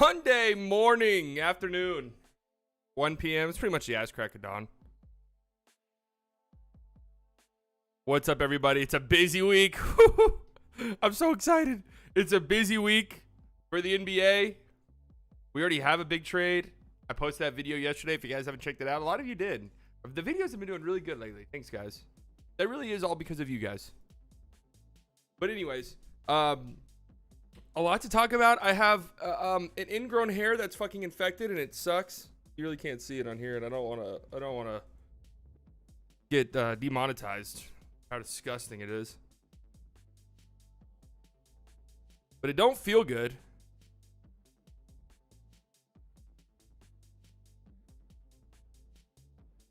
Monday morning, afternoon, 1 p.m. It's pretty much the ass crack of dawn. What's up, everybody? It's a busy week. I'm so excited. It's a busy week for the NBA. We already have a big trade. I posted that video yesterday. If you guys haven't checked it out, a lot of you did. The videos have been doing really good lately. Thanks, guys. That really is all because of you guys. But anyways, a lot to talk about. I have an ingrown hair that's fucking infected and it sucks. You really can't see it on here, and I don't want to get demonetized. How disgusting it is. But it don't feel good.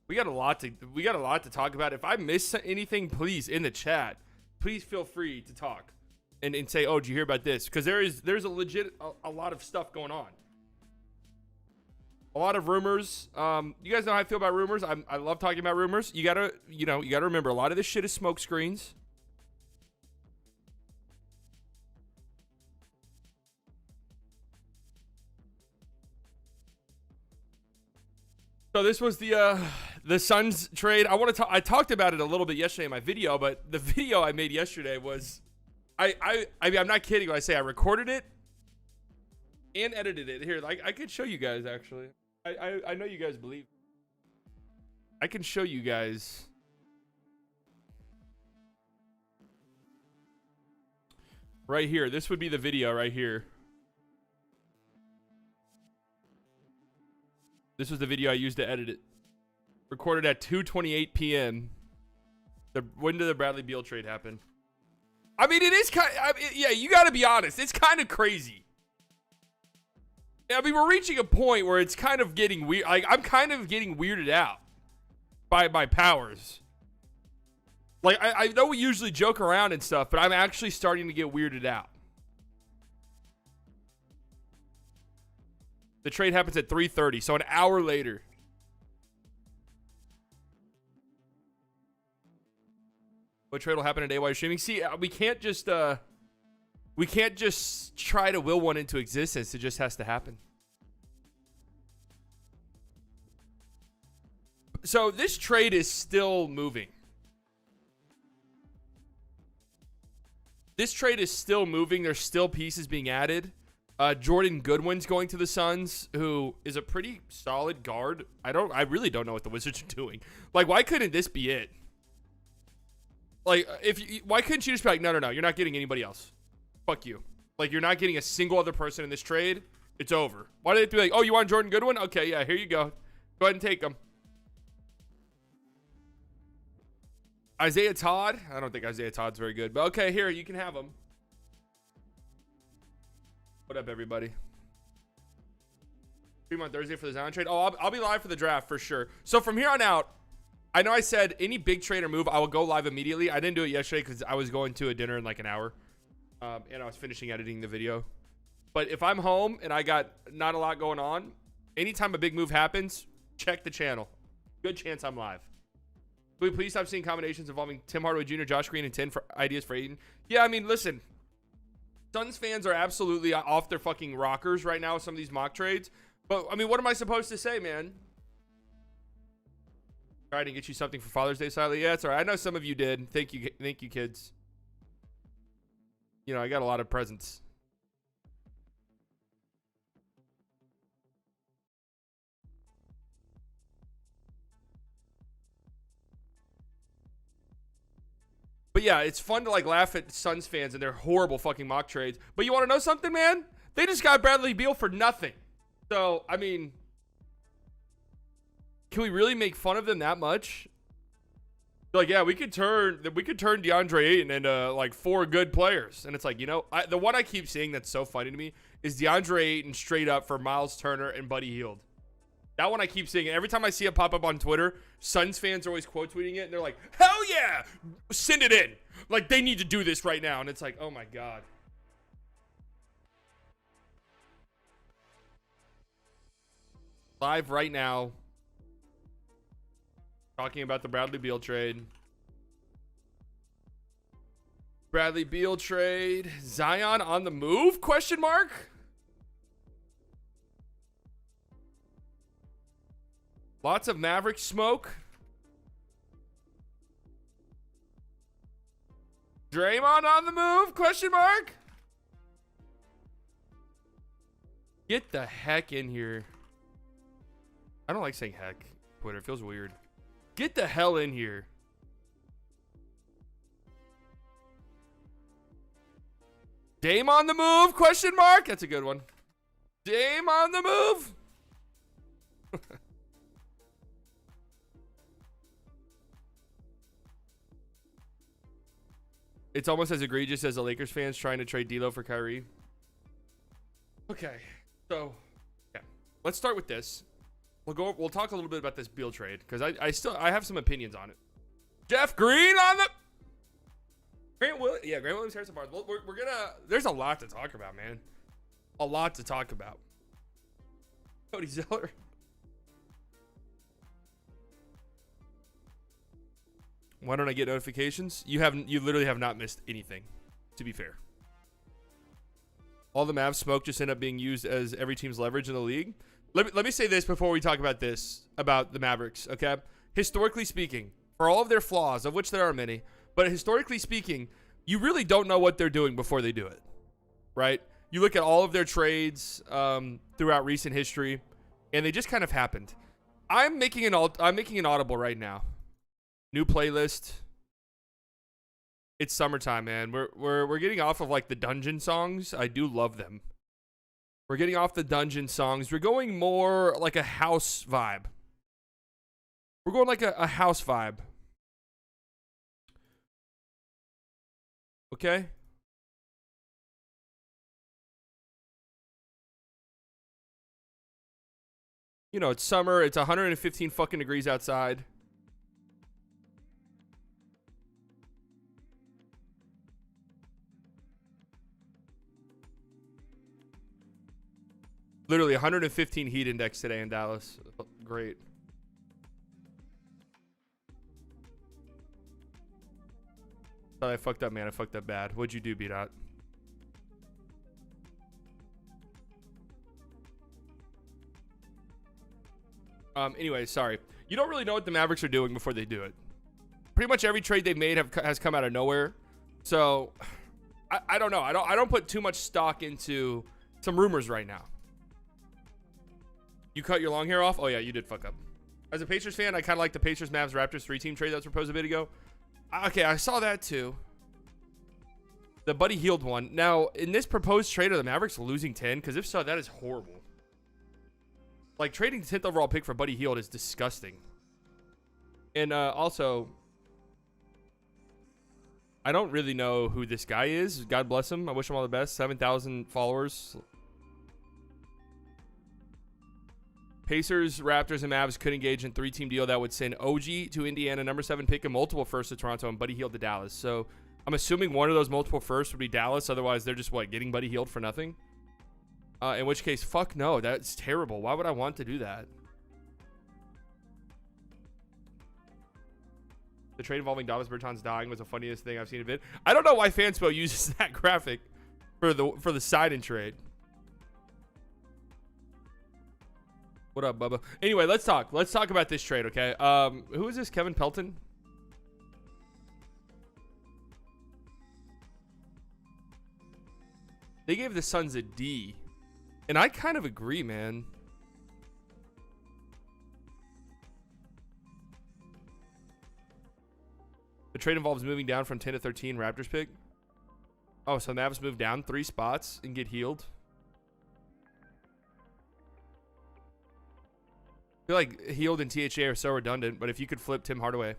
We got a lot to talk about. If I miss anything, please in the chat, please feel free to talk and say, "Oh, did you hear about this?" Because there's a legit a lot of stuff going on. A lot of rumors. You guys know how I feel about rumors. I love talking about rumors. You gotta remember, a lot of this shit is smoke screens. So this was the Suns trade. I talked about it a little bit yesterday in my video, but the video I made yesterday was, I mean, I'm not kidding when I say I recorded it and edited it. Here, I could show you guys actually. I know you guys believe. I can show you guys. Right here. This would be the video right here. This was the video I used to edit it. Recorded at 2:28 p.m. When did the Bradley Beal trade happen? I mean, it is kind of, yeah, you got to be honest. It's kind of crazy. I mean, we're reaching a point where it's kind of getting weird. Like, I'm kind of getting weirded out by my powers. Like, I know we usually joke around and stuff, but I'm actually starting to get weirded out. The trade happens at 3:30, so an hour later. What trade will happen today while you're streaming? See, we can't just try to will one into existence. It just has to happen. So this trade is still moving. This trade is still moving. There's still pieces being added. Jordan Goodwin's going to the Suns, who is a pretty solid guard. I really don't know what the Wizards are doing. Like, why couldn't this be it? Like, why couldn't you just be like, no, you're not getting anybody else. Fuck you. Like, you're not getting a single other person in this trade. It's over. Why did it be like, oh, you want Jordan Goodwin? Okay, yeah, here you go. Go ahead and take him. Isaiah Todd? I don't think Isaiah Todd's very good, but okay, here, you can have him. What up, everybody? Stream on Thursday for the Zion trade. Oh, I'll be live for the draft for sure. So from here on out, I know I said any big trade or move, I will go live immediately. I didn't do it yesterday because I was going to a dinner in like an hour. And I was finishing editing the video. But if I'm home and I got not a lot going on, anytime a big move happens, check the channel. Good chance I'm live. Can we please stop seeing combinations involving Tim Hardaway Jr., Josh Green, and 10 for ideas for Aiden? Yeah, I mean, listen. Suns fans are absolutely off their fucking rockers right now with some of these mock trades. But, I mean, what am I supposed to say, man? Try to get you something for Father's Day, Siley. Yeah, it's all right. I know some of you did. Thank you, kids. You know, I got a lot of presents. But yeah, it's fun to like laugh at Suns fans and their horrible fucking mock trades. But you want to know something, man? They just got Bradley Beal for nothing. So, I mean, can we really make fun of them that much? Like, yeah, we could turn DeAndre Ayton into like 4 good players. And it's like, you know, the one I keep seeing that's so funny to me is DeAndre Ayton straight up for Miles Turner and Buddy Hield. That one I keep seeing. Every time I see it pop up on Twitter, Suns fans are always quote tweeting it. And they're like, hell yeah, send it in. Like, they need to do this right now. And it's like, oh my God. Live right now. Talking about the Bradley Beal trade. Bradley Beal trade. Zion on the move? Question mark? Lots of Mavericks smoke. Draymond on the move? Question mark. Get the heck in here. I don't like saying heck. Twitter, it feels weird. Get the hell in here. Dame on the move? Question mark. That's a good one. Dame on the move. It's almost as egregious as the Lakers fans trying to trade D'Lo for Kyrie. Okay, so yeah, let's start with this. We'll talk a little bit about this Beal trade because I have some opinions on it. Jeff Green on the Grant Williams, Harrison Barnes. We're gonna. There's a lot to talk about, man. A lot to talk about. Cody Zeller. Why don't I get notifications? You literally have not missed anything, to be fair. All the Mavs smoke just end up being used as every team's leverage in the league. Let me say this before we talk about this, about the Mavericks, okay? Historically speaking, for all of their flaws, of which there are many, but historically speaking, you really don't know what they're doing before they do it, right? You look at all of their trades throughout recent history, and they just kind of happened. I'm making an audible right now. New playlist. It's summertime, man. We're getting off of like the dungeon songs. I do love them. We're getting off the dungeon songs. We're going more like a house vibe. We're going like a house vibe. Okay? You know, it's summer. It's 115 fucking degrees outside. Literally 115 heat index today in Dallas. Great. Thought I fucked up, man. I fucked up bad. What'd you do, B-Dot? Anyway, sorry. You don't really know what the Mavericks are doing before they do it. Pretty much every trade they've made has come out of nowhere. So, I don't know. I don't put too much stock into some rumors right now. You cut your long hair off? Oh, yeah, you did fuck up. As a Pacers fan, I kind of like the Pacers, Mavs, Raptors 3-team trade that was proposed a bit ago. Okay, I saw that too. The Buddy Hield one. Now, in this proposed trade, are the Mavericks losing 10? Because if so, that is horrible. Like, trading the 10th overall pick for Buddy Hield is disgusting. And also, I don't really know who this guy is. God bless him. I wish him all the best. 7,000 followers. Pacers, Raptors, and Mavs could engage in 3-team deal that would send OG to Indiana, number 7 pick, and multiple firsts to Toronto, and Buddy Hield to Dallas. So I'm assuming one of those multiple firsts would be Dallas. Otherwise, they're just, getting Buddy Hield for nothing? In which case, fuck no. That's terrible. Why would I want to do that? The trade involving Davis Bertans dying was the funniest thing I've seen of it. I don't know why Fanspo uses that graphic for the sign-in trade. What up, Bubba? Anyway, let's talk. Let's talk about this trade, okay? Who is this? Kevin Pelton? They gave the Suns a D. And I kind of agree, man. The trade involves moving down from 10 to 13 Raptors pick. Oh, so Mavs move down 3 spots and get healed. I feel like Healed and THA are so redundant, but if you could flip Tim Hardaway. If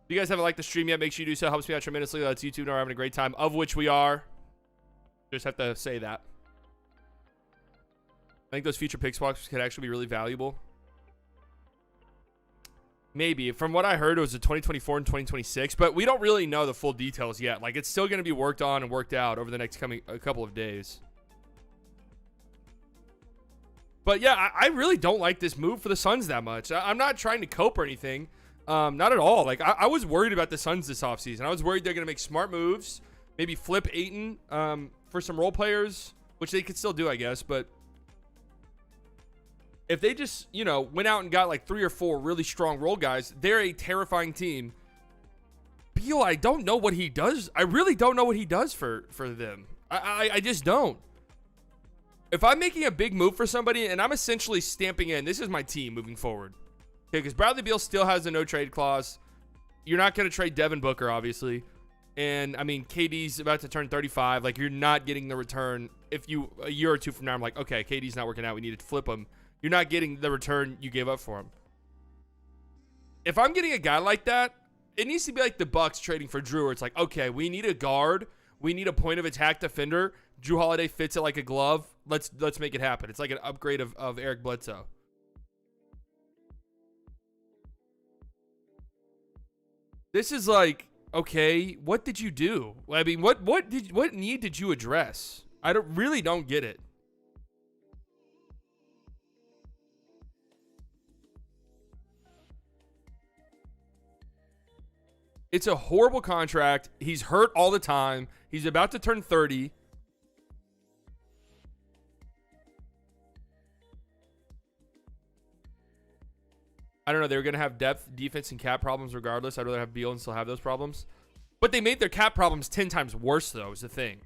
you guys haven't liked the stream yet, make sure you do so. Helps me out tremendously. That's YouTube know we're having a great time, of which we are. Just have to say that. I think those future pick swaps could actually be really valuable. Maybe. From what I heard, it was a 2024 and 2026, but we don't really know the full details yet. Like, it's still going to be worked on and worked out over the next a couple of days. But yeah, I really don't like this move for the Suns that much. I'm not trying to cope or anything. Not at all. Like, I was worried about the Suns this offseason. I was worried they're going to make smart moves. Maybe flip Ayton for some role players, which they could still do, I guess. But If they just, went out and got like 3 or 4 really strong role guys, they're a terrifying team. Beal, I don't know what he does. I really don't know what he does for them. I just don't. If I'm making a big move for somebody and I'm essentially stamping in, this is my team moving forward. Okay, because Bradley Beal still has a no trade clause. You're not going to trade Devin Booker, obviously. And, I mean, KD's about to turn 35. Like, you're not getting the return. If a year or two from now, I'm like, okay, KD's not working out. We need to flip him. You're not getting the return you gave up for him. If I'm getting a guy like that, it needs to be like the Bucks trading for Drew, where it's like, okay, we need a guard. We need a point of attack defender. Drew Holiday fits it like a glove. Let's make it happen. It's like an upgrade of Eric Bledsoe. This is like, okay, what did you do? I mean, what need did you address? I really don't get it. It's a horrible contract. He's hurt all the time. He's about to turn 30. I don't know. They were going to have depth, defense, and cap problems regardless. I'd rather have Beal and still have those problems. But they made their cap problems 10 times worse, though, is the thing.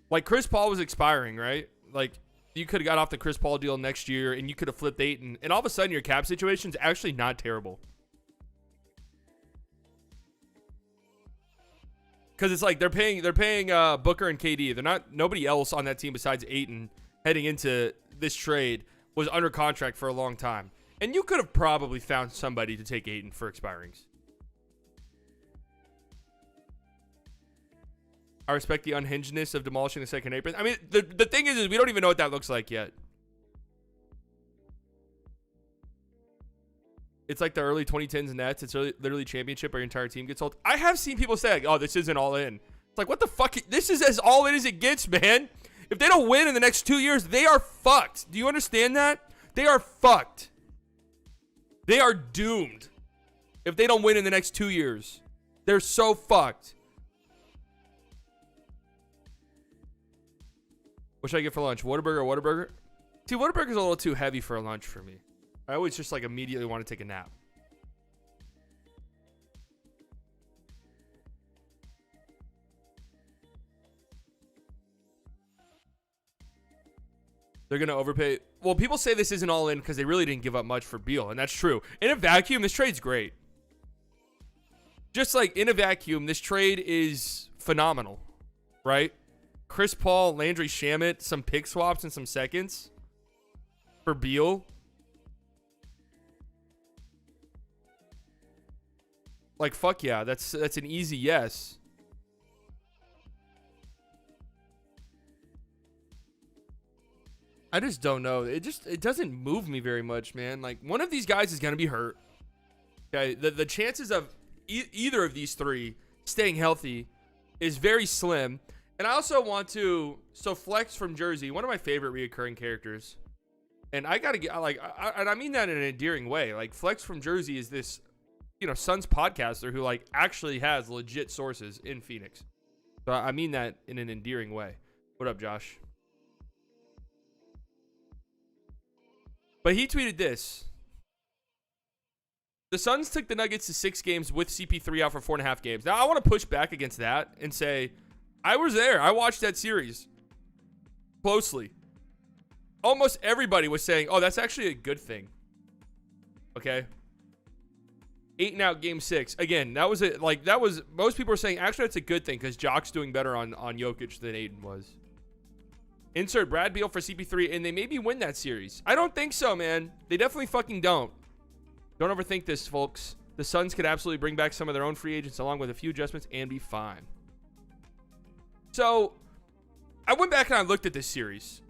Like, Chris Paul was expiring, right? Like, you could have got off the Chris Paul deal next year, and you could have flipped Ayton. And all of a sudden, your cap situation's actually not terrible. Because it's like they're paying Booker and KD. They're not nobody else on that team besides Ayton heading into this trade was under contract for a long time. And you could have probably found somebody to take Ayton for expirings. I respect the unhingedness of demolishing the second apron. I mean, the thing is we don't even know what that looks like yet. It's like the early 2010s Nets. It's literally championship or your entire team gets sold. I have seen people say, like, oh, this isn't all in. It's like, what the fuck? This is as all in as it gets, man. If they don't win in the next 2 years, they are fucked. Do you understand that? They are fucked. They are doomed if they don't win in the next 2 years. They're so fucked. What should I get for lunch? Whataburger? See, Whataburger's a little too heavy for a lunch for me. I always just like immediately want to take a nap. They're going to overpay. Well, people say this isn't all in because they really didn't give up much for Beal, and that's true. In a vacuum, this trade's great. Just like in a vacuum, this trade is phenomenal, right? Chris Paul, Landry Shamet, some pick swaps and some seconds for Beal. Like, fuck yeah, that's an easy yes. I just don't know. It doesn't move me very much, man. Like, one of these guys is going to be hurt. Okay, the chances of either of these three staying healthy is very slim. And I also want to, so Flex from Jersey, one of my favorite reoccurring characters. And I got to get, like, and I mean that in an endearing way. Like, Flex from Jersey is this, Suns podcaster who, like, actually has legit sources in Phoenix. So I mean that in an endearing way. What up, Josh? But he tweeted this. The Suns took the Nuggets to 6 games with CP3 out for 4.5 games. Now, I want to push back against that and say, I was there. I watched that series closely. Almost everybody was saying, oh, that's actually a good thing. Okay. 8 and out game 6. Again, most people were saying, actually, that's a good thing because Jock's doing better on Jokic than Aiden was. Insert Brad Beal for CP3, and they maybe win that series. I don't think so, man. They definitely fucking don't. Don't overthink this, folks. The Suns could absolutely bring back some of their own free agents along with a few adjustments and be fine. So, I went back and I looked at this series.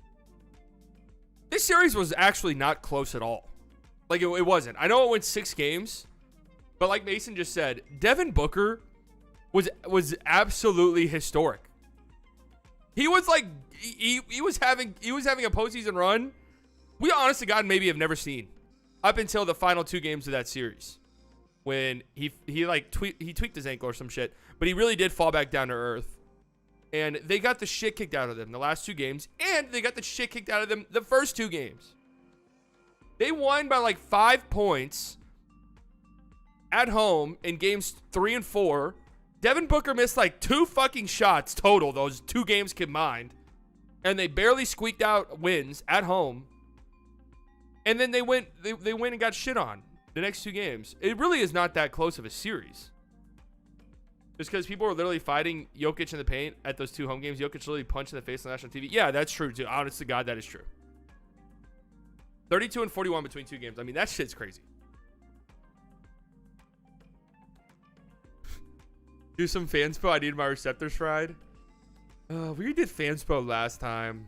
This series was actually not close at all. Like, it wasn't. I know it went 6 games, but like Mason just said, Devin Booker was absolutely historic. He was like, he was having a postseason run we honest to God maybe have never seen up until the final 2 games of that series when he tweaked his ankle or some shit, but he really did fall back down to earth. And they got the shit kicked out of them the last 2 games. And they got the shit kicked out of them the first 2 games. They won by like 5 points at home in games 3 and 4. Devin Booker missed like 2 fucking shots total, those 2 games combined. And they barely squeaked out wins at home. And then they went and got shit on the next 2 games. It really is not that close of a series. Just because people were literally fighting Jokic in the paint at those 2 home games. Jokic literally punched in the face on national TV. Yeah, that's true too. Honest to God, that is true. 32 and 41 between 2 games. I mean, that shit's crazy. Do some fanspo. I need my receptors fried. We did fanspo last time.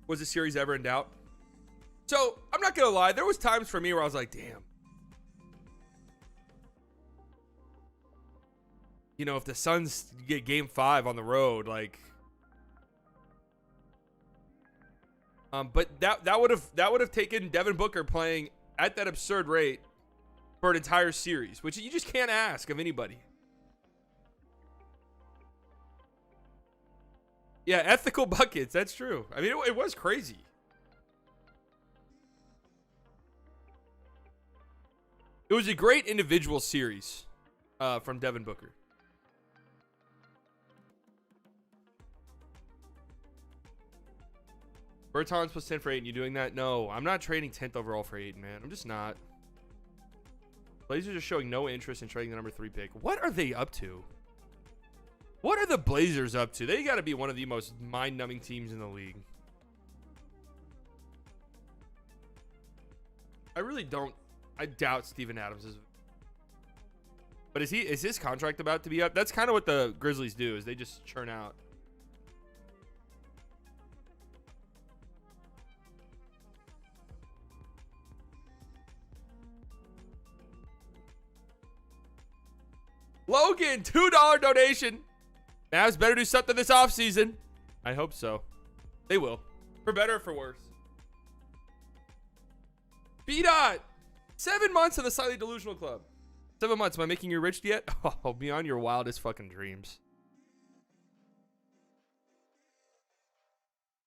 Was the series ever in doubt? So, I'm not going to lie. There was times for me where I was like, damn. You know, if the Suns get game 5 on the road, like... but that would have taken Devin Booker playing at that absurd rate for an entire series, which you just can't ask of anybody. Yeah, ethical buckets. That's true. I mean, it was crazy. It was a great individual series from Devin Booker. Bertans plus 10 for Ayton. You doing that? No, I'm not trading 10th overall for Ayton, man. I'm just not. Blazers are showing no interest in trading the number 3 pick. What are they up to? What are the Blazers up to? They got to be one of the most mind-numbing teams in the league. I really don't. I doubt Steven Adams is. But is his contract about to be up? That's kind of what the Grizzlies do, is they just churn out. Logan, $2 donation. Mavs better do something this offseason. I hope so. They will. For better or for worse. B-Dot. 7 months in the Slightly Delusional Club. 7 months. Am I making you rich yet? Oh, beyond your wildest fucking dreams.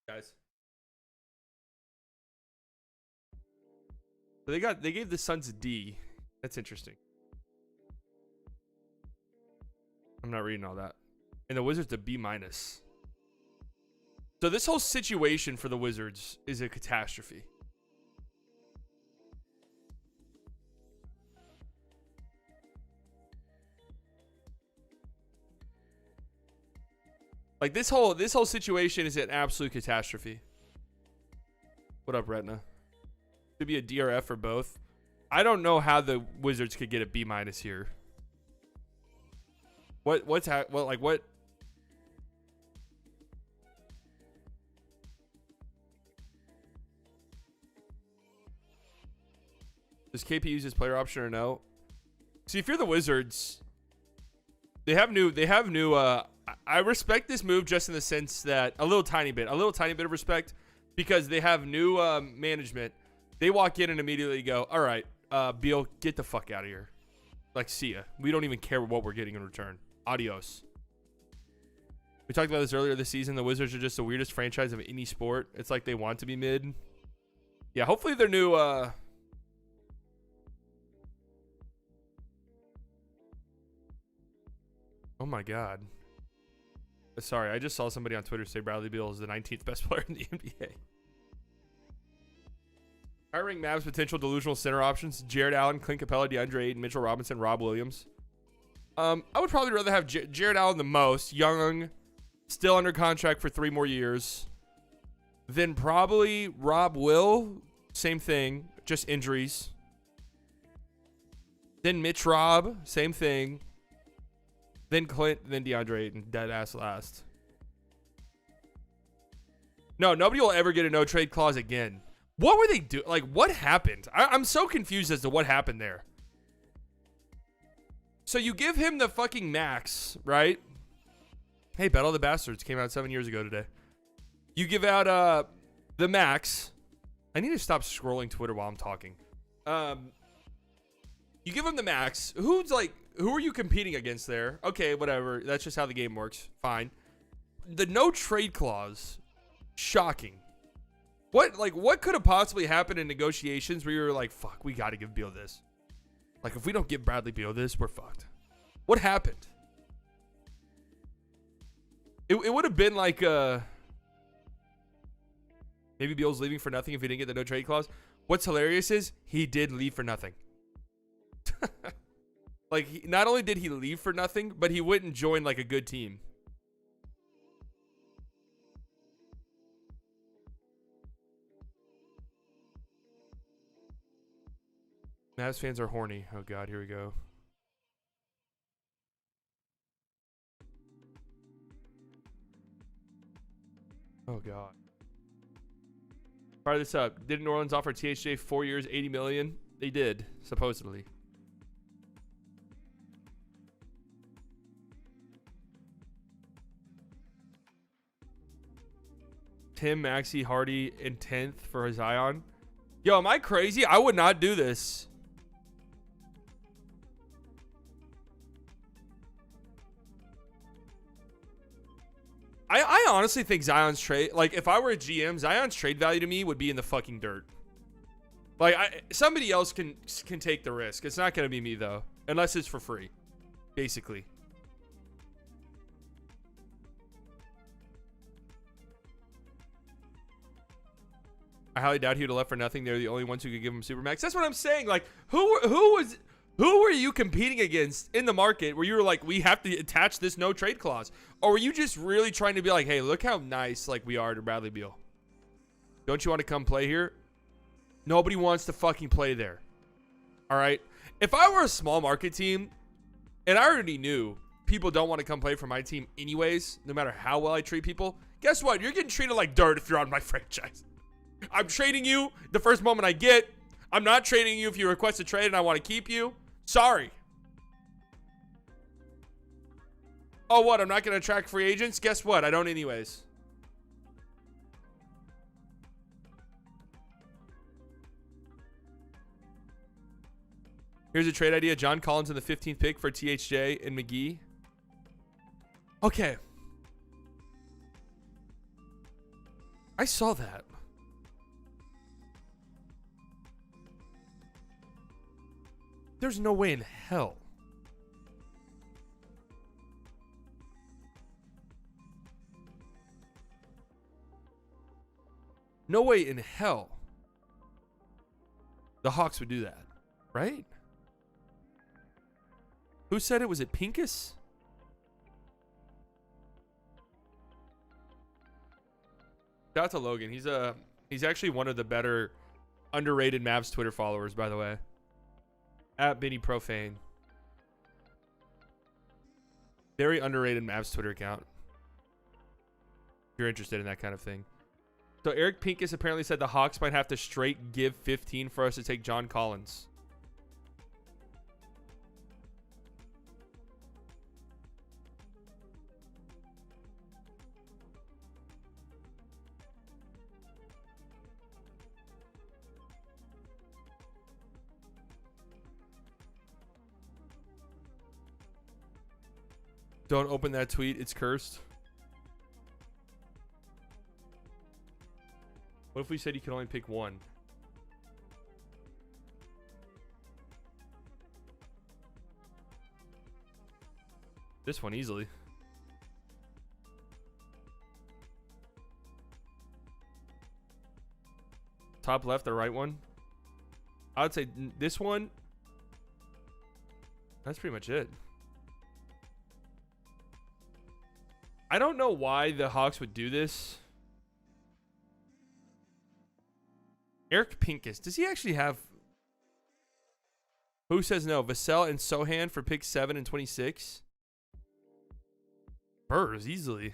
Guys. So they gave the Suns a D. That's interesting. I'm not reading all that. And the Wizards a B-. So this whole situation for the Wizards is a catastrophe. Like this whole situation is an absolute catastrophe. What up, Retina? Could be a D or F for both. I don't know how the Wizards could get a B- here. What? Does KP use his player option or no? See, if you're the Wizards, they have new I respect this move just in the sense that a little tiny bit of respect, because they have new management. They walk in and immediately go, all right, Beal, get the fuck out of here. Like, see ya. We don't even care what we're getting in return. Adios. We talked about this earlier this season. The Wizards are just the weirdest franchise of any sport. It's like they want to be mid. Yeah, hopefully their new oh my God. Sorry, I just saw somebody on Twitter say Bradley Beal is the 19th best player in the NBA. Hiring Mavs potential delusional center options: Jared Allen, Clint Capella, DeAndre Ayton, Mitchell Robinson, Rob Williams. I would probably rather have Jared Allen the most. Young, still under contract for 3 more years. Then probably Rob Will. Same thing, just injuries. Then Mitch Rob, same thing. Then Clint, then DeAndre Ayton, dead ass last. No, nobody will ever get a no trade clause again. What were they doing? Like, what happened? I'm so confused as to what happened there. So you give him the fucking max, right? Hey, Battle of the Bastards came out 7 years ago today. You give out the max. I need to stop scrolling Twitter while I'm talking. You give him the max. Who's like, who are you competing against there? Okay, whatever. That's just how the game works. Fine. The no trade clause, shocking. What could have possibly happened in negotiations where you were like, fuck, we got to give Beal this? Like, if we don't give Bradley Beal this, we're fucked. What happened? It would have been like, maybe Beal's leaving for nothing if he didn't get the no trade clause. What's hilarious is he did leave for nothing. Like, not only did he leave for nothing, but he wouldn't join like a good team. Mavs fans are horny. Oh, God, here we go. Oh, God. Fire this up. Didn't New Orleans offer THJ 4 years, $80 million? They did, supposedly. Tim, Maxey, Hardy, and 10th for Zion. Yo, am I crazy? I would not do this. I honestly think Zion's trade, like, if I were a GM, Zion's trade value to me would be in the fucking dirt. Like, somebody else can take the risk. It's not going to be me, though, unless it's for free, basically. I highly doubt he would have left for nothing. They're the only ones who could give him Supermax. That's what I'm saying. Like, who were you competing against in the market where you were like, we have to attach this no trade clause? Or were you just really trying to be like, hey, look how nice like we are to Bradley Beal? Don't you want to come play here? Nobody wants to fucking play there. All right. If I were a small market team and I already knew people don't want to come play for my team anyways, no matter how well I treat people, guess what? You're getting treated like dirt if you're on my franchise. I'm trading you the first moment I get. I'm not trading you if you request a trade and I want to keep you. Sorry. Oh, what? I'm not going to attract free agents? Guess what? I don't anyways. Here's a trade idea. John Collins in the 15th pick for THJ and McGee. Okay. I saw that. There's no way in hell. No way in hell the Hawks would do that, right? Who said it? Was it Pincus? Shout out to Logan. He's actually one of the better underrated Mavs Twitter followers, by the way. At Benny Profane. Very underrated Mavs Twitter account. If you're interested in that kind of thing. So Eric Pincus apparently said the Hawks might have to straight give 15 for us to take John Collins. Don't open that tweet. It's cursed. What if we said you could only pick one? This one easily. Top left, the right one. I would say this one. That's pretty much it. I don't know why the Hawks would do this. Eric Pincus. Does he actually have... Who says no? Vassell and Sohan for pick 7 and 26? Spurs, easily.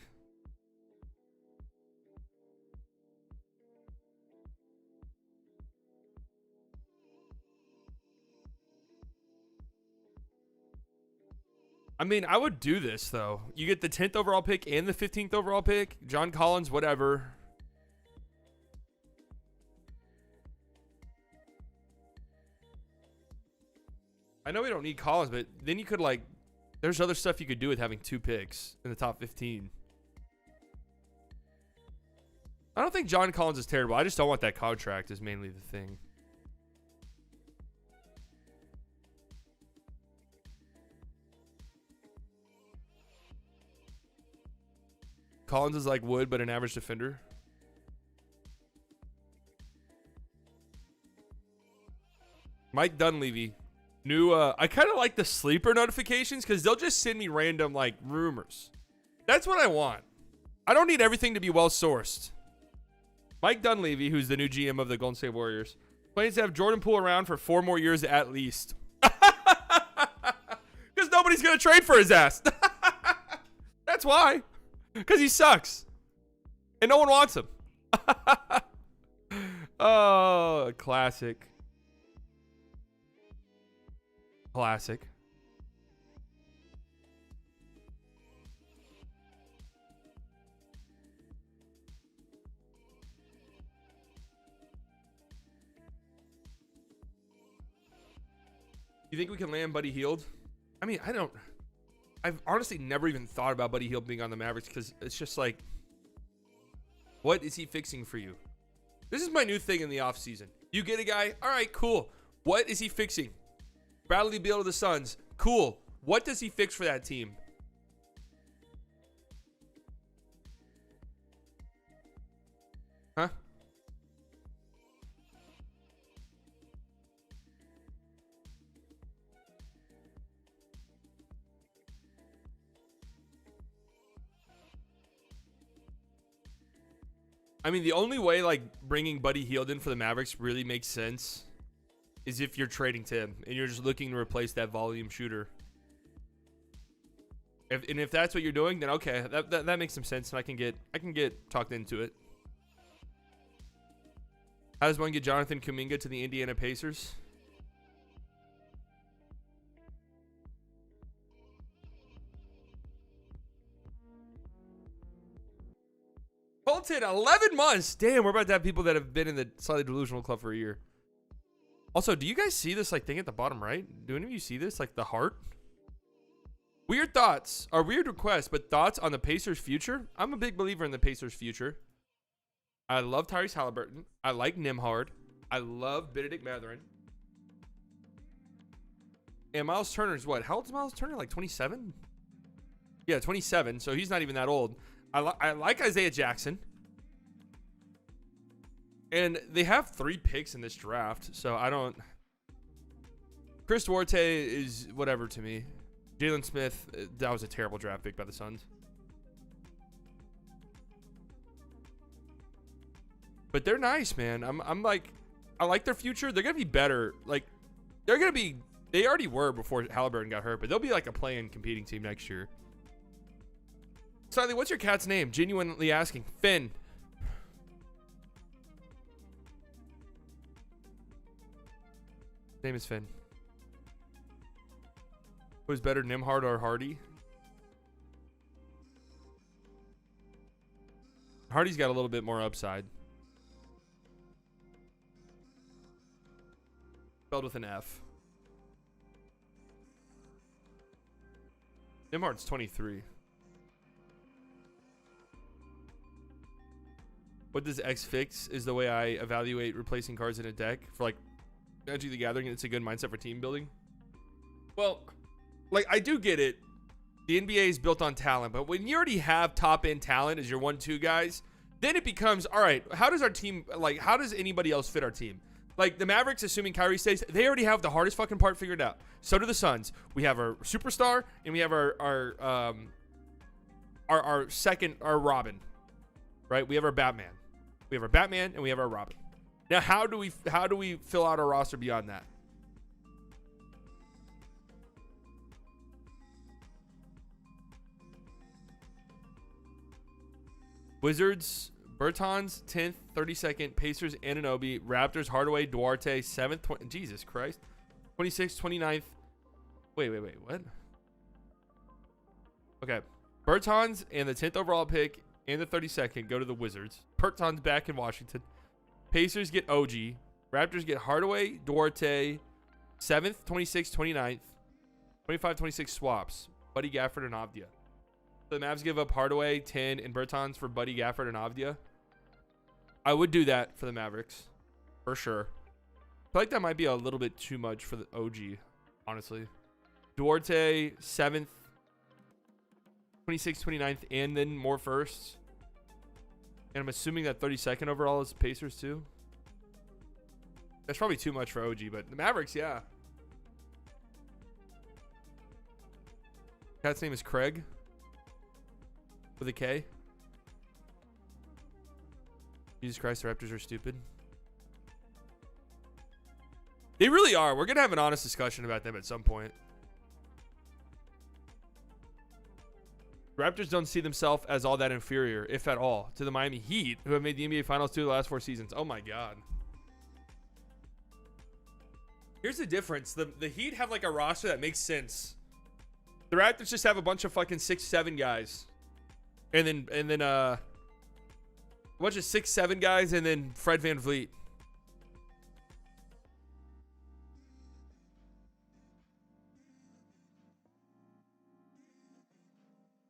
I mean, I would do this, though. You get the 10th overall pick and the 15th overall pick. John Collins, whatever. I know we don't need Collins, but then you could like, there's other stuff you could do with having 2 picks in the top 15. I don't think John Collins is terrible. I just don't want that contract is mainly the thing. Collins is like Wood, but an average defender. Mike Dunleavy. New, I kind of like the sleeper notifications because they'll just send me random, like, rumors. That's what I want. I don't need everything to be well-sourced. Mike Dunleavy, who's the new GM of the Golden State Warriors, plans to have Jordan Poole around for 4 more years at least. Because nobody's going to trade for his ass. That's why. Because he sucks. And no one wants him. Oh, classic. Classic. You think we can land Buddy Hield? I mean, I've honestly never even thought about Buddy Hield being on the Mavericks because it's just like, what is he fixing for you? This is my new thing in the offseason. You get a guy, all right, cool. What is he fixing? Bradley Beal to the Suns, cool. What does he fix for that team? Huh? I mean, the only way like bringing Buddy Hield in for the Mavericks really makes sense is if you're trading Tim and you're just looking to replace that volume shooter. If that's what you're doing, then okay, that makes some sense, and I can get talked into it. How does one get Jonathan Kuminga to the Indiana Pacers? Colton, 11 months. Damn, we're about to have people that have been in the Slightly Delusional Club for a year. Also, do you guys see this like thing at the bottom right? Do any of you see this? Like the heart? Weird thoughts, or weird requests, but thoughts on the Pacers' future? I'm a big believer in the Pacers' future. I love Tyrese Halliburton. I like Nembhard. I love Benedict Mathurin. And Miles Turner's what? How old is Miles Turner? Like 27? Yeah, 27. So he's not even that old. I like Isaiah Jackson. And they have 3 picks in this draft. So I don't... Chris Duarte is whatever to me. Jalen Smith, that was a terrible draft pick by the Suns. But they're nice, man. I'm like... I like their future. They're going to be better. Like, they're going to be... They already were before Halliburton got hurt. But they'll be like a play-in competing team next year. Slightly, what's your cat's name? Genuinely asking. Finn. Name is Finn. Who's better, Nembhard or Hardy? Hardy's got a little bit more upside. Spelled with an F. Nembhard's 23. What does X fix is the way I evaluate replacing cards in a deck for like Magic the Gathering. It's a good mindset for team building. Well, like I do get it. The NBA is built on talent, but when you already have top end talent as your 1-2 guys, then it becomes all right. How does our team like? How does anybody else fit our team? Like the Mavericks, assuming Kyrie stays, they already have the hardest fucking part figured out. So do the Suns. We have our superstar and we have our Robin, right? We have our Batman. We have our Batman and we have our Robin. Now, how do we fill out our roster beyond that? Wizards, Bertans, 10th, 32nd, Pacers, Anunoby, Raptors, Hardaway, Duarte, 7th, Jesus Christ, 26th, 29th. Wait, what? Okay, Bertans and the 10th overall pick and the 32nd go to the Wizards. Bertans back in Washington. Pacers get OG. Raptors get Hardaway, Duarte, 7th, 26th, 29th, 25, 26 swaps. Buddy, Gafford, and Avdia. So the Mavs give up Hardaway, 10, and Bertans for Buddy, Gafford, and Avdia. I would do that for the Mavericks. For sure. I feel like that might be a little bit too much for the OG, honestly. Duarte, 7th, 26th, 29th, and then more firsts. And I'm assuming that 32nd overall is Pacers too. That's probably too much for OG, but the Mavericks, yeah. Cat's name is Craig. With a K. Jesus Christ, the Raptors are stupid. They really are. We're going to have an honest discussion about them at some point. Raptors don't see themselves as all that inferior, if at all, to the Miami Heat, who have made the NBA Finals 2 of the last 4 seasons. Oh, my God. Here's the difference. The Heat have, like, a roster that makes sense. The Raptors just have a bunch of fucking 6'7" guys. And then a bunch of 6'7" guys, and then Fred VanVleet.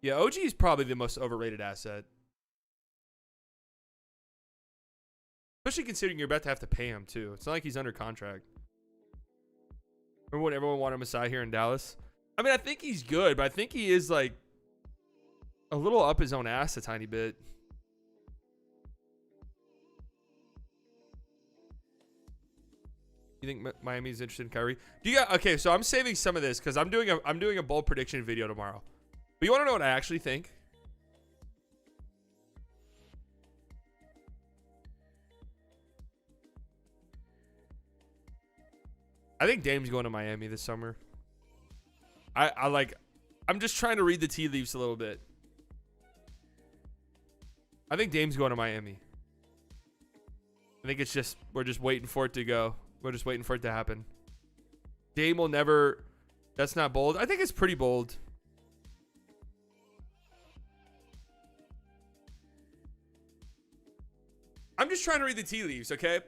Yeah, OG is probably the most overrated asset. Especially considering you're about to have to pay him, too. It's not like he's under contract. Remember when everyone wanted Masai here in Dallas? I mean, I think he's good, but I think he is, like, a little up his own ass a tiny bit. You think Miami's interested in Kyrie? Do you got, okay, so I'm saving some of this because I'm doing a bold prediction video tomorrow. But you want to know what I actually think? I think Dame's going to Miami this summer. I'm just trying to read the tea leaves a little bit. I think Dame's going to Miami. I think it's just, we're just waiting for it to go. We're just waiting for it to happen. Dame will never, that's not bold. I think it's pretty bold. I'm just trying to read the tea leaves, okay?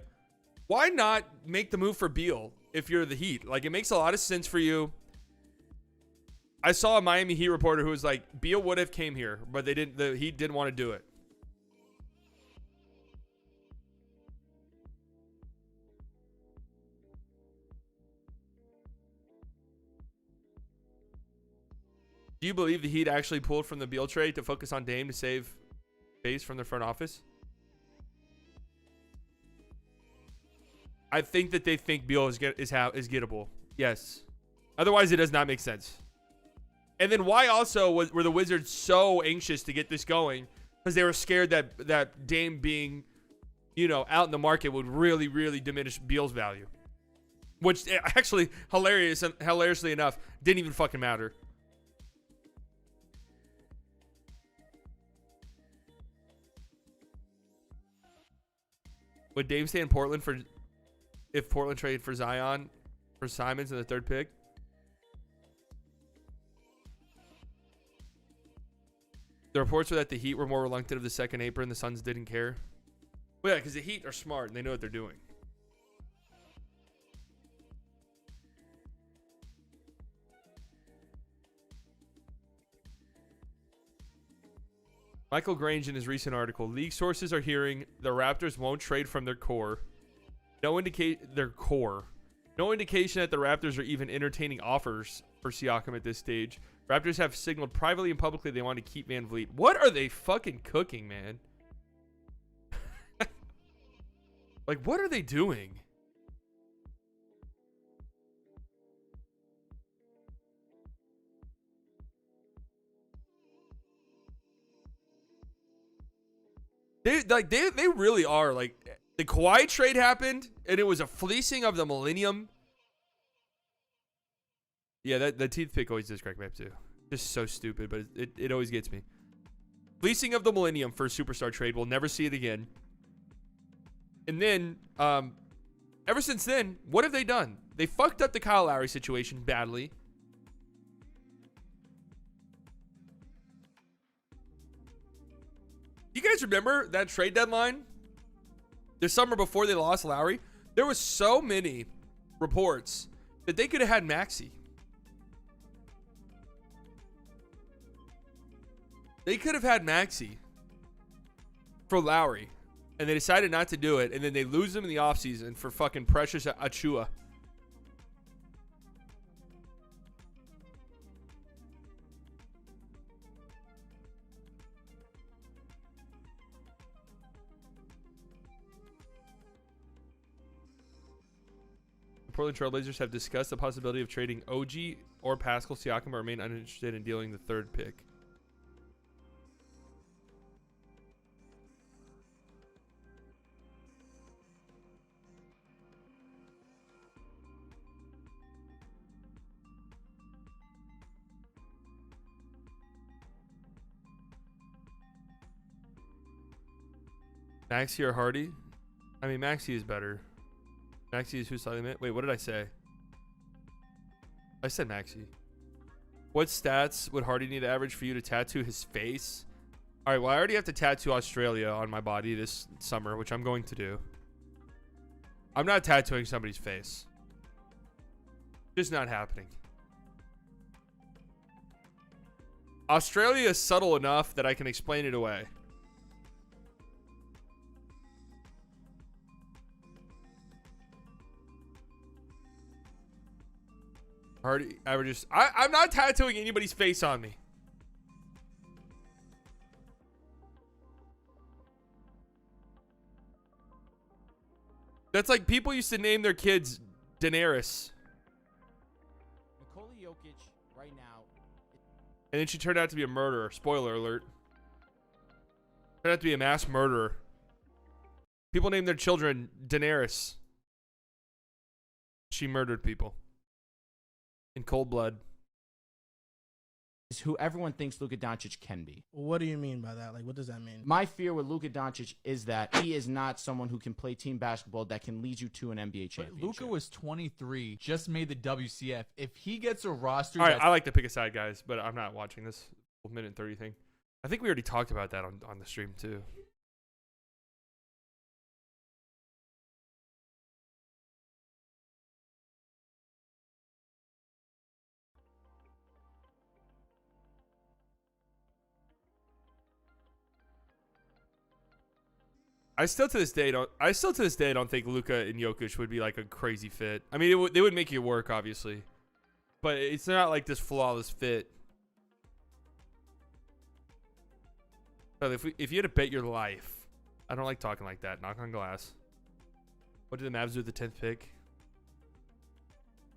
Why not make the move for Beal if you're the Heat? Like, it makes a lot of sense for you. I saw a Miami Heat reporter who was like, Beal would have came here, but the Heat didn't want to do it. Do you believe the Heat actually pulled from the Beal trade to focus on Dame to save face from their front office? I think that they think Beal is gettable. Yes. Otherwise, it does not make sense. And then why also were the Wizards so anxious to get this going? Because they were scared that Dame being, out in the market would really, really diminish Beal's value. Which actually, hilariously enough, didn't even fucking matter. Would Dame stay in Portland if Portland traded for Zion for Simons in the 3rd pick? The reports were that the Heat were more reluctant of the second apron. The Suns didn't care. Well, yeah, because the Heat are smart and they know what they're doing. Michael Grange in his recent article, league sources are hearing the Raptors won't trade from their core. No indication that the Raptors are even entertaining offers for Siakam at this stage. Raptors have signaled privately and publicly they want to keep VanVleet. What are they fucking cooking, man? Like, what are they doing? They really are. Like, the Kawhi trade happened and it was a fleecing of the millennium. Yeah, the teeth pick always does crack me up too. Just so stupid, but it always gets me. Fleecing of the millennium for a superstar trade. We'll never see it again. And then, ever since then, what have they done? They fucked up the Kyle Lowry situation badly. You guys remember that trade deadline? The summer before they lost Lowry? There was so many reports that they could have had Maxey. They could have had Maxey for Lowry, and they decided not to do it, and then they lose him in the offseason for fucking Precious Achua. Portland Trailblazers have discussed the possibility of trading OG or Pascal Siakam, but remain uninterested in dealing the third pick. Maxey or Hardy? I mean, Maxey is better. Maxey is who's slightly meant. Wait, what did I say? I said Maxey. What stats would Hardy need to average for you to tattoo his face? All right, well, I already have to tattoo Australia on my body this summer, which I'm going to do. I'm not tattooing somebody's face. Just not happening. Australia is subtle enough that I can explain it away. Hardy averages. I'm not tattooing anybody's face on me. That's like people used to name their kids Daenerys. Nikola Jokic right now. And then she turned out to be a murderer. Spoiler alert. Turned out to be a mass murderer. People name their children Daenerys. She murdered people. In cold blood. Is who everyone thinks Luka Doncic can be. What do you mean by that? Like, what does that mean? My fear with Luka Doncic is that he is not someone who can play team basketball that can lead you to an NBA championship. Luka was 23, just made the WCF. If he gets a roster, all right, I like to pick a side, guys, but I'm not watching this minute and 30 thing. I think we already talked about that on the stream too. I still to this day don't think Luka and Jokic would be like a crazy fit. I mean, they would make it work, obviously, but it's not like this flawless fit. So if you had to bet your life, I don't like talking like that. Knock on glass. What did the Mavs do with the 10th pick?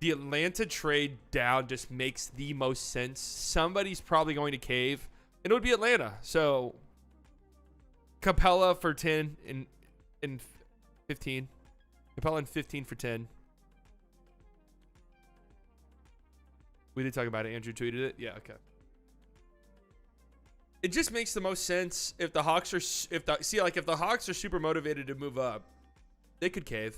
The Atlanta trade down just makes the most sense. Somebody's probably going to cave, and it would be Atlanta. So Capella for 10 and 15. Capella and 15 for 10. We did talk about it. Andrew tweeted it. Yeah, okay. It just makes the most sense if the Hawks are if the Hawks are super motivated to move up, they could cave.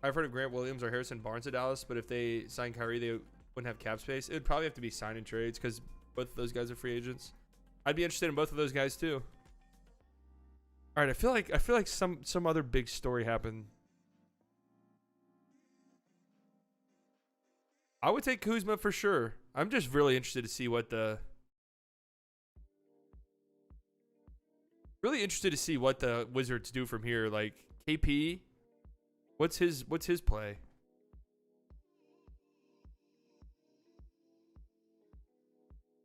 I've heard of Grant Williams or Harrison Barnes at Dallas, but if they sign Kyrie, they wouldn't have cap space. It would probably have to be signing trades because both of those guys are free agents. I'd be interested in both of those guys too. All right, I feel like some other big story happened. I would take Kuzma for sure. I'm just really interested to see what the Wizards do from here. Like KP, what's his play?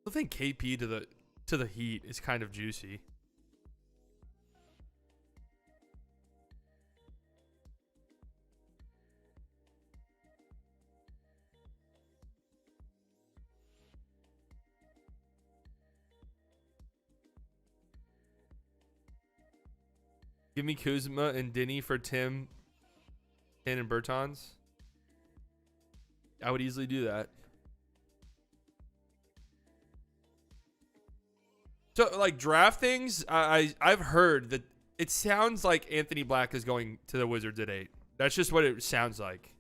I think KP to the Heat is kind of juicy. Give me Kuzma and Denny for Tim and Bertans. I would easily do that. So, like, draft things, I've heard that it sounds like Anthony Black is going to the Wizards at 8. That's just what it sounds like.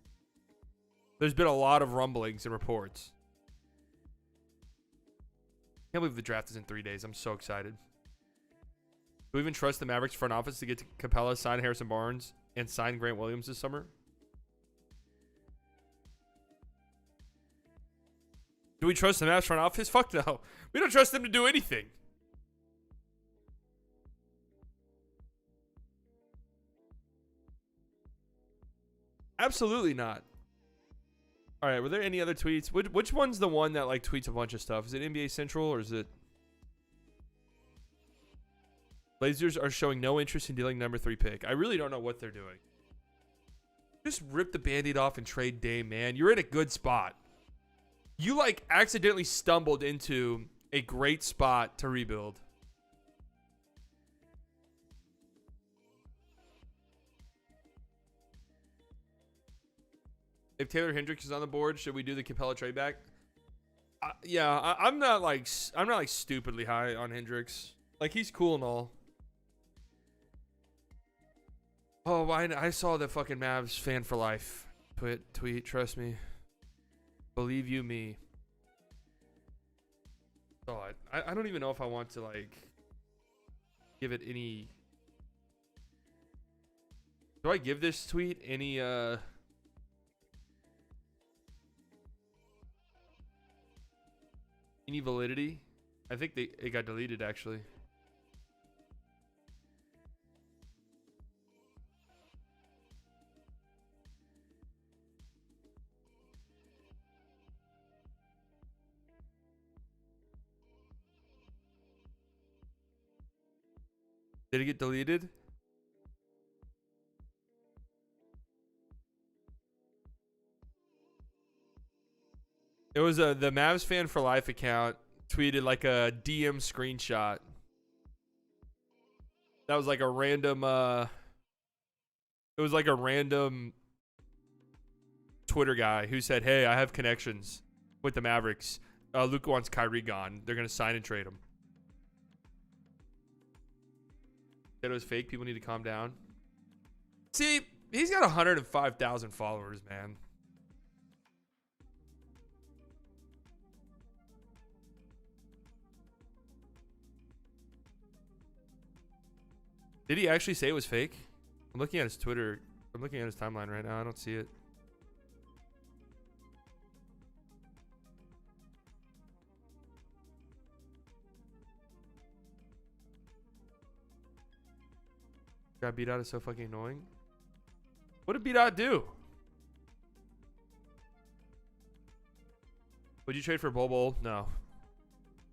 There's been a lot of rumblings and reports. Can't believe the draft is in 3 days. I'm so excited. we even trust the Mavericks front office to get to Capella, sign Harrison Barnes, and sign Grant Williams this summer? Do we trust the Mavs front office? Fuck no. We don't trust them to do anything. Absolutely not. All right, were there any other tweets? Which one's the one that like tweets a bunch of stuff? Is it NBA Central or is it? Blazers are showing no interest in dealing number 3 pick. I really don't know what they're doing. Just rip the Band-Aid off and trade Dame, man. You're in a good spot. You like accidentally stumbled into a great spot to rebuild. If Taylor Hendricks is on the board, should we do the Capella trade back? Yeah, I'm not like stupidly high on Hendricks. Like he's cool and all. Oh, I saw the fucking Mavs fan for life tweet. Trust me, believe you me. Saw it. I don't even know if I want to like give it any. Do I give this tweet any validity? I think it got deleted actually. Did it get deleted? It was the Mavs fan for life account tweeted like a DM screenshot. That was like a random it was like a random Twitter guy who said, "Hey, I have connections with the Mavericks. Luka wants Kyrie gone. They're going to sign and trade him." Said it was fake. People need to calm down. See, he's got 105,000 followers, man. Did he actually say it was fake? I'm looking at his Twitter. I'm looking at his timeline right now. I don't see it. Got beat out is so fucking annoying. What did beat out do? Would you trade for Bol? No.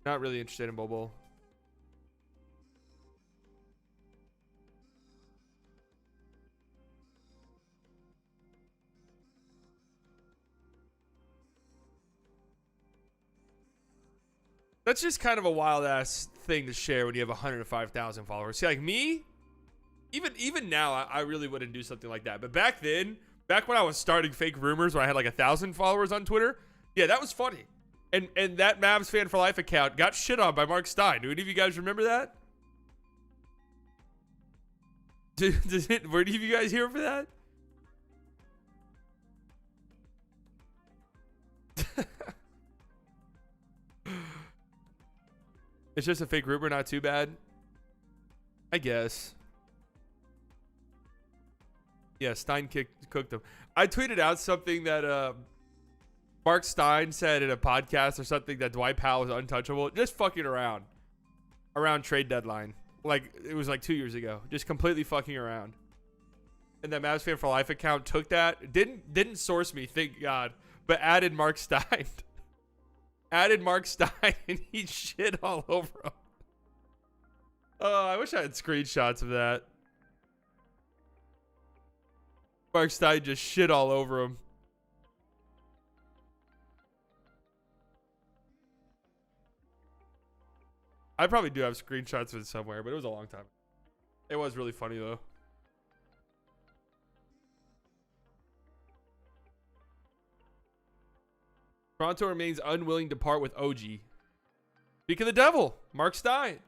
Not really interested in Bol. That's just kind of a wild ass thing to share when you have 105,000 followers. See, like me, even now, I really wouldn't do something like that. But back then, back when I was starting fake rumors, when I had like 1,000 followers on Twitter, yeah, that was funny. And that Mavs fan for life account got shit on by Mark Stein. Do any of you guys remember that? Were any of you guys here for that? It's just a fake rumor, not too bad. I guess. Yeah, Stein cooked them. I tweeted out something that Mark Stein said in a podcast or something that Dwight Powell was untouchable. Just fucking around trade deadline. Like, it was like 2 years ago. Just completely fucking around. And that Mavs fan for life account took that. Didn't source me, thank God. But added Mark Stein. Added Mark Stein and he shit all over him. Oh, I wish I had screenshots of that. Mark Stein just shit all over him. I probably do have screenshots of it somewhere, but it was a long time. It was really funny though. Toronto remains unwilling to part with OG. Speak of the devil, Mark Stein.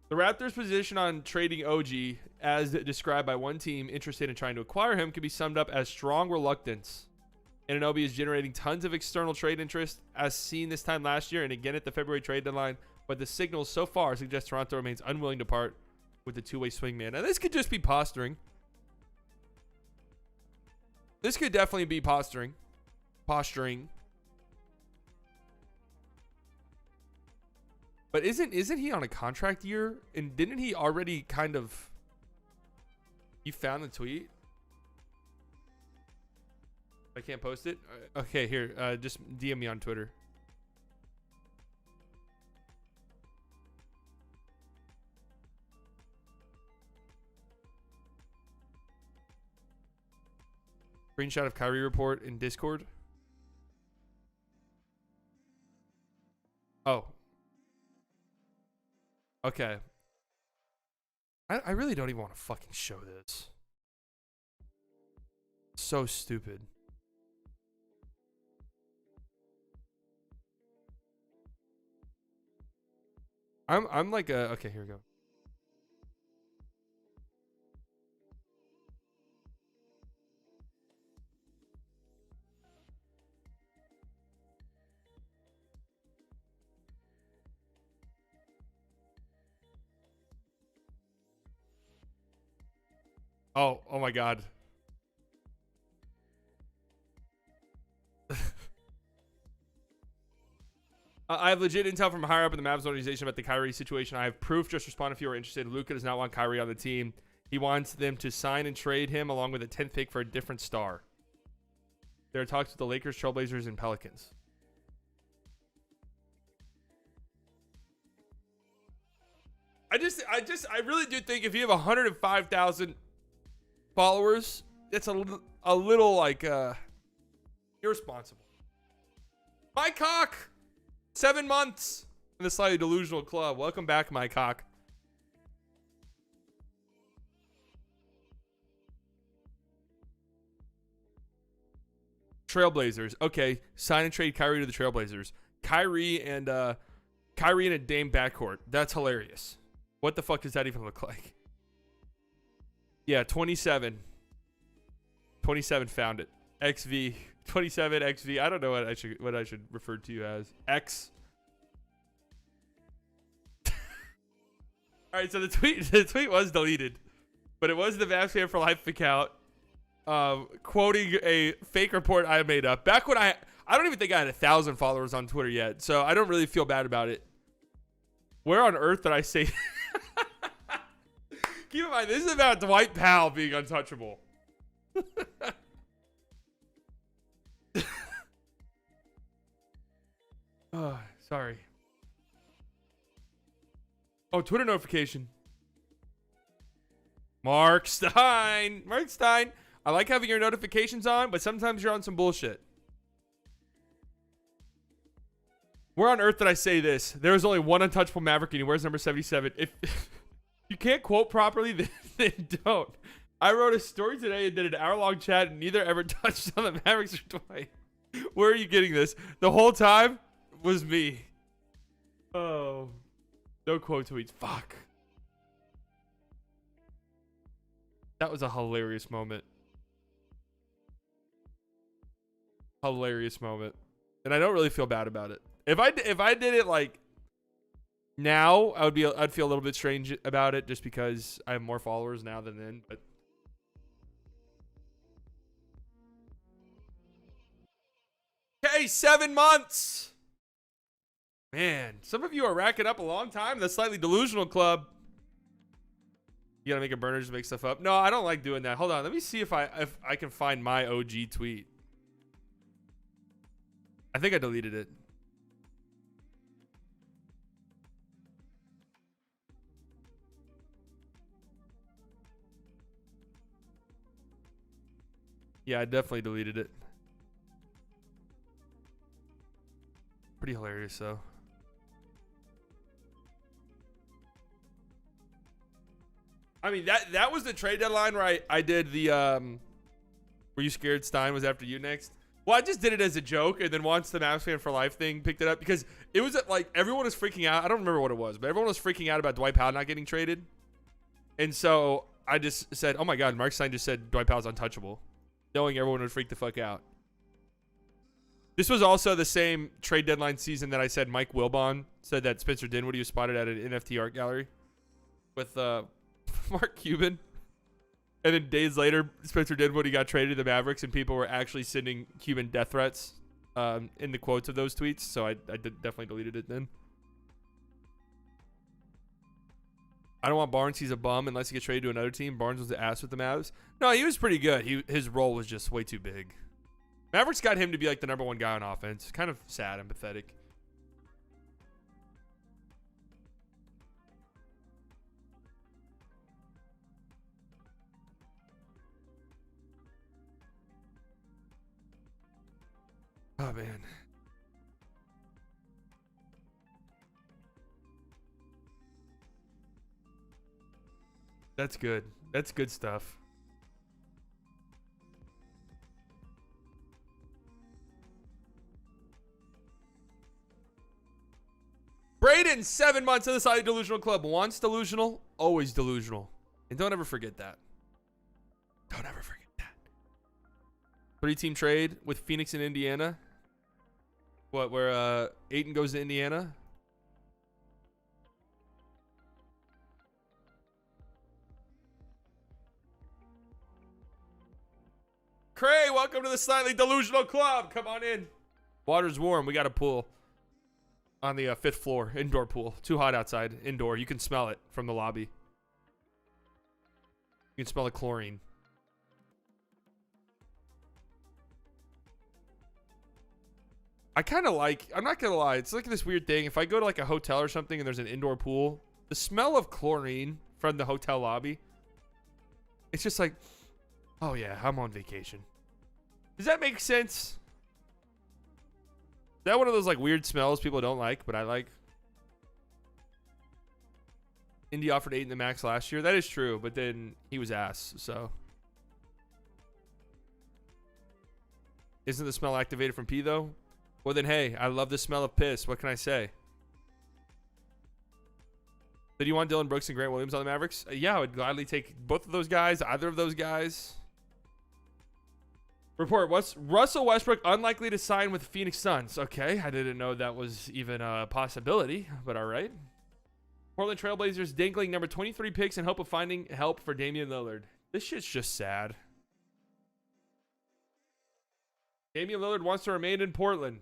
The Raptors' position on trading OG, as described by one team interested in trying to acquire him, can be summed up as strong reluctance. Anunoby is generating tons of external trade interest, as seen this time last year and again at the February trade deadline. but the signals so far suggest Toronto remains unwilling to part with the two-way swingman. Now, this could just be posturing. This could definitely be posturing. Posturing. But isn't he on a contract year? And didn't he already kind of... You found the tweet? I can't post it? Okay, here. Just DM me on Twitter. Screenshot of Kyrie report in Discord. Oh. Okay. I really don't even want to fucking show this. So stupid. I'm like a... Okay, here we go. Oh my God. I have legit intel from higher up in the Mavs organization about the Kyrie situation. I have proof. Just respond if you are interested. Luka does not want Kyrie on the team. He wants them to sign and trade him along with a 10th pick for a different star. There are talks with the Lakers, Trailblazers, and Pelicans. I really do think if you have 105,000 followers, that's a little like irresponsible. My cock, 7 months in the slightly delusional club. Welcome back, my cock. Trailblazers. Okay, sign and trade Kyrie to the Trailblazers. Kyrie and a Dame backcourt. That's hilarious. What the fuck does that even look like? Yeah, 27. 27 found it. XV. 27 XV. I don't know what I should refer to you as. X. All right, so the tweet was deleted, but it was the Mavs Fan for Life account, quoting a fake report I made up back when I don't even think I had 1,000 followers on Twitter yet, so I don't really feel bad about it. Where on earth did I say? Keep in mind, this is about Dwight Powell being untouchable. Oh, sorry. Oh, Twitter notification. Mark Stein. Mark Stein. I like having your notifications on, but sometimes you're on some bullshit. Where on earth did I say this? There is only one untouchable Maverick and he wears number 77. If you can't quote properly, then don't. I wrote a story today and did an hour-long chat and neither ever touched on the Mavericks or Dwight. Where are you getting this? The whole time was me. Oh. No quote tweets. Fuck. That was a hilarious moment. Hilarious moment. And I don't really feel bad about it. If I did it like now, I'd feel a little bit strange about it just because I have more followers now than then, but okay, 7 months. Man, some of you are racking up a long time. The Slightly Delusional Club. You gotta make a burner, just make stuff up. No, I don't like doing that. Hold on, let me see if I can find my OG tweet. I think I deleted it. Yeah, I definitely deleted it. Pretty hilarious, though. I mean, that was the trade deadline where I did the were you scared Stein was after you next? Well, I just did it as a joke, and then once the Mavs Fan for Life thing picked it up, because it was like everyone was freaking out. I don't remember what it was, but everyone was freaking out about Dwight Powell not getting traded. And so I just said, oh my God, Mark Stein just said Dwight Powell's untouchable, knowing everyone would freak the fuck out. This was also the same trade deadline season that I said Mike Wilbon said that Spencer Dinwiddie was spotted at an NFT art gallery with Mark Cuban. And then days later, Spencer Dinwiddie got traded to the Mavericks, and people were actually sending Cuban death threats in the quotes of those tweets. So I definitely deleted it then. I don't want Barnes. He's a bum unless he gets traded to another team. Barnes was the ass with the Mavs. No, he was pretty good. His role was just way too big. Mavericks got him to be like the number one guy on offense. Kind of sad and pathetic. Oh, man. That's good. That's good stuff. Braden, 7 months on the side of Delusional Club. Once delusional, always delusional. And don't ever forget that. Don't ever forget that. 3-team trade with Phoenix and Indiana. What, where Ayton goes to Indiana? Cray, welcome to the Slightly Delusional Club. Come on in. Water's warm. We got a pool on the 5th floor. Indoor pool. Too hot outside. Indoor. You can smell it from the lobby. You can smell the chlorine. I kind of like, I'm not going to lie, it's like this weird thing. If I go to like a hotel or something and there's an indoor pool, the smell of chlorine from the hotel lobby, it's just like, oh yeah, I'm on vacation. Does that make sense? Is that one of those like weird smells people don't like, but I like? Indy offered 8 in the max last year. That is true, but then he was ass, so. Isn't the smell activated from pee though? Well then, hey, I love the smell of piss. What can I say? Did you want Dylan Brooks and Grant Williams on the Mavericks? Yeah, I would gladly take both of those guys, either of those guys. Report, what's Russell Westbrook unlikely to sign with Phoenix Suns? Okay, I didn't know that was even a possibility, but all right. Portland Trailblazers dangling number 23 picks in hope of finding help for Damian Lillard. This shit's just sad. Damian Lillard wants to remain in Portland.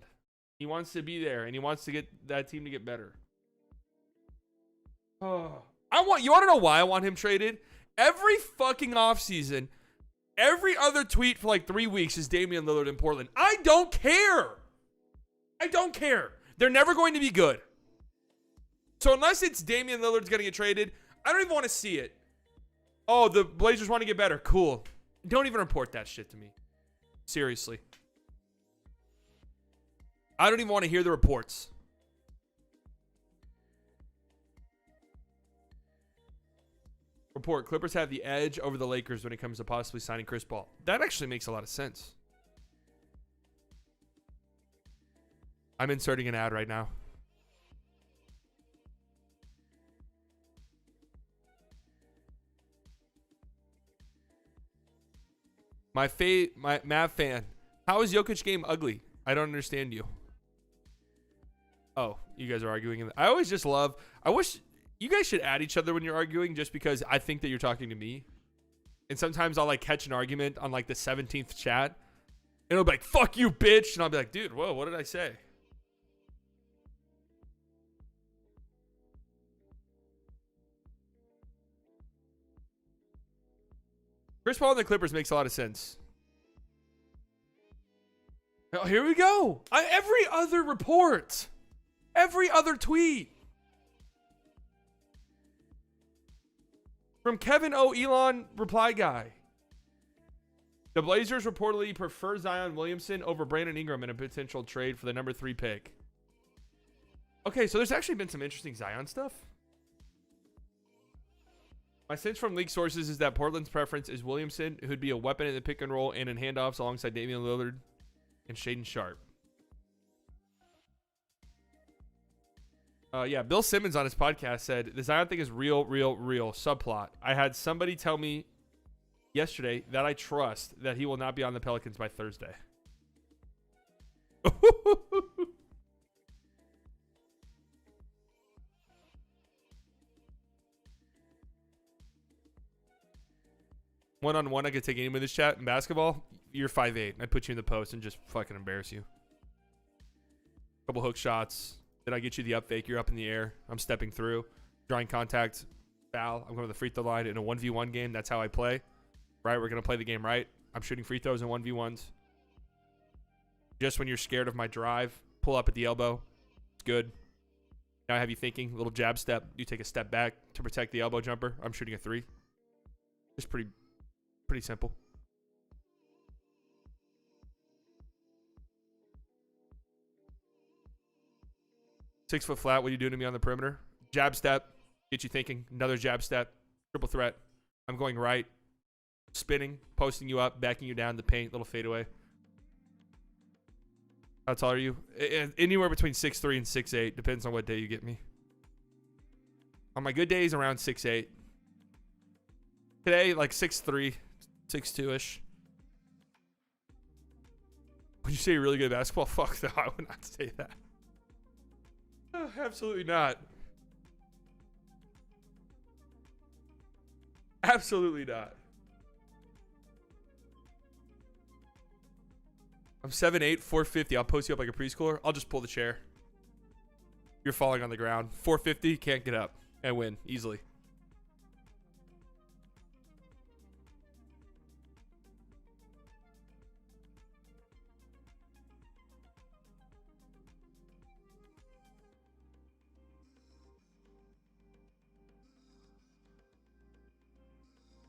He wants to be there, and he wants to get that team to get better. Oh, you want to know why I want him traded? Every fucking offseason, every other tweet for like 3 weeks is Damian Lillard in Portland. I don't care. I don't care. They're never going to be good. So unless it's Damian Lillard's going to get traded, I don't even want to see it. Oh, the Blazers want to get better. Cool. Don't even report that shit to me. Seriously. I don't even want to hear the reports. Report, Clippers have the edge over the Lakers when it comes to possibly signing Chris Paul. That actually makes a lot of sense. I'm inserting an ad right now. My Mav fan, how is Jokic game ugly? I don't understand you. Oh, you guys are arguing. I always just love, I wish you guys should add each other when you're arguing just because I think that you're talking to me. And sometimes I'll like catch an argument on like the 17th chat. And it'll be like, fuck you, bitch. And I'll be like, dude, whoa, what did I say? Chris Paul and the Clippers makes a lot of sense. Oh, here we go. Every other report. Every other tweet. From Kevin O. Elon reply guy. The Blazers reportedly prefer Zion Williamson over Brandon Ingram in a potential trade for the number 3 pick. Okay, so there's actually been some interesting Zion stuff. My sense from leak sources is that Portland's preference is Williamson, who'd be a weapon in the pick and roll and in handoffs alongside Damian Lillard and Shaedon Sharpe. Yeah, Bill Simmons on his podcast said, the Zion thing is real. Subplot. I had somebody tell me yesterday that I trust that he will not be on the Pelicans by Thursday. One-on-one, I could take anyone in this chat. In basketball, you're 5'8". I'd put you in the post and just fucking embarrass you. Couple hook shots. Then I get you the up fake. You're up in the air. I'm stepping through. Drawing contact. Foul. I'm going to the free throw line in a 1v1 game. That's how I play. Right? We're going to play the game right. I'm shooting free throws in 1v1s. Just when you're scared of my drive, pull up at the elbow. It's good. Now I have you thinking. A little jab step. You take a step back to protect the elbow jumper. I'm shooting a 3. It's pretty simple. Six foot flat. What are you doing to me on the perimeter? Jab step. Get you thinking. Another jab step. Triple threat. I'm going right. Spinning. Posting you up. Backing you down the paint. Little fadeaway. How tall are you? Anywhere between 6'3" and 6'8". Depends on what day you get me. On my good days, around 6'8". Today, like 6'3", 6'2"-ish. Would you say you're really good at basketball? Fuck no, I would not say that. Absolutely not. Absolutely not. I'm 7'8", 450. I'll post you up like a preschooler. I'll just pull the chair. You're falling on the ground. 450, can't get up. And win easily.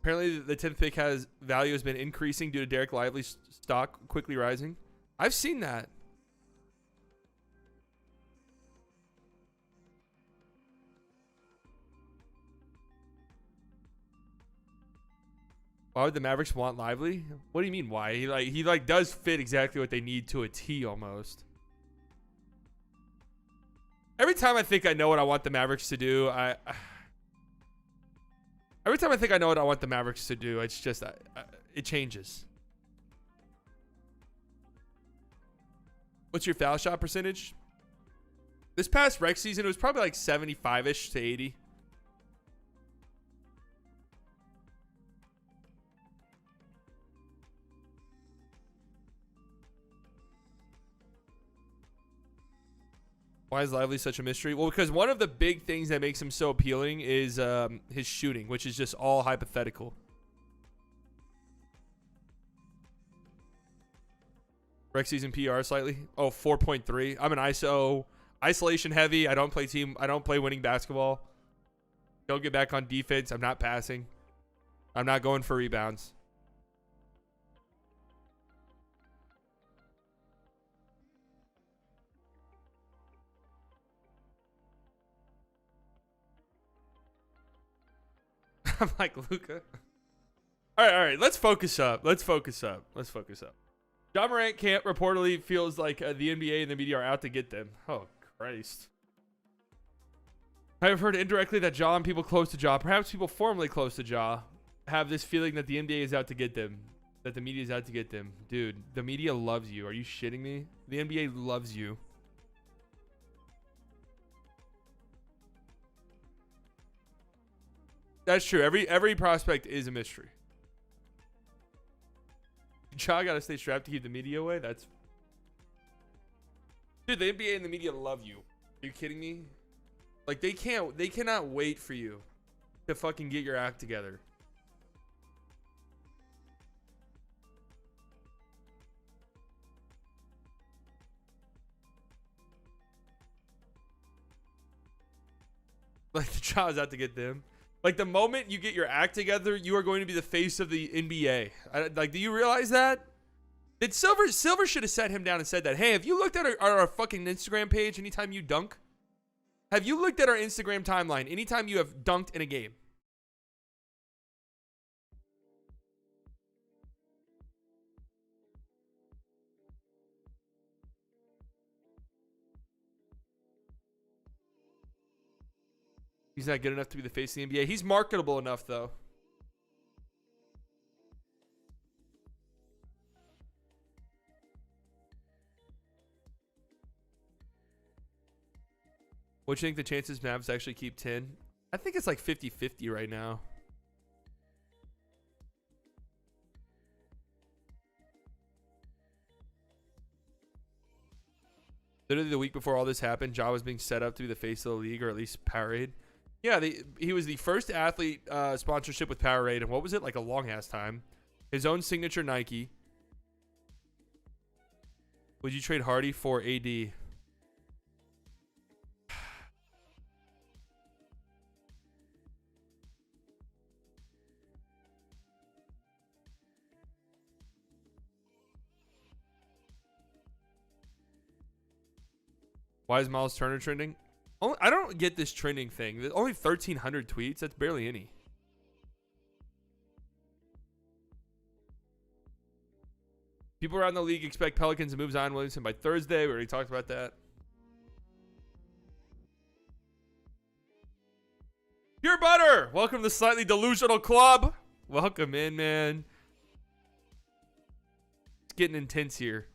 Apparently, the 10th pick value has been increasing due to Derek Lively's stock quickly rising. I've seen that. Why would the Mavericks want Lively? What do you mean why? He does fit exactly what they need to a T almost. Every time I think I know what I want the Mavericks to do, every time I think I know what I want the Mavericks to do, it's just it changes. What's your foul shot percentage? This past rec season, it was probably like 75-ish to 80. Why is Lively such a mystery? Well, because one of the big things that makes him so appealing is his shooting, which is just all hypothetical. Rec season PR slightly. Oh, 4.3. I'm an isolation heavy. I don't play winning basketball. Don't get back on defense. I'm not passing. I'm not going for rebounds. I'm like, Luka. All right. Let's focus up. John Morant can't reportedly feels like the NBA and the media are out to get them. Oh, Christ. I have heard indirectly that Ja and people close to Ja, perhaps people formerly close to Ja, have this feeling that the NBA is out to get them. That the media is out to get them. Dude, the media loves you. Are you shitting me? The NBA loves you. That's true. Every prospect is a mystery. Ja gotta stay strapped to keep the media away. That's dude. The NBA and the media love you. Are you kidding me? Like they cannot wait for you to fucking get your act together. Like the Ja's out to get them. Like the moment you get your act together, you are going to be the face of the NBA. Like, do you realize that? Did Silver should have sat him down and said that? Hey, have you looked at our fucking Instagram page anytime you dunk? Have you looked at our Instagram timeline anytime you have dunked in a game? He's not good enough to be the face of the NBA. He's marketable enough, though. What do you think the chances Mavs actually keep 10? I think it's like 50-50 right now. Literally the week before all this happened, Ja was being set up to be the face of the league, or at least Powerade. Yeah, he was the first athlete sponsorship with Powerade, and what was it? Like a long-ass time. His own signature Nike. Would you trade Hardy for AD? Why is Miles Turner trending? I don't get this trending thing. There's only 1,300 tweets. That's barely any. People around the league expect Pelicans to move Zion Williamson by Thursday. We already talked about that. Pure Butter, welcome to the Slightly Delusional Club. Welcome in, man. It's getting intense here.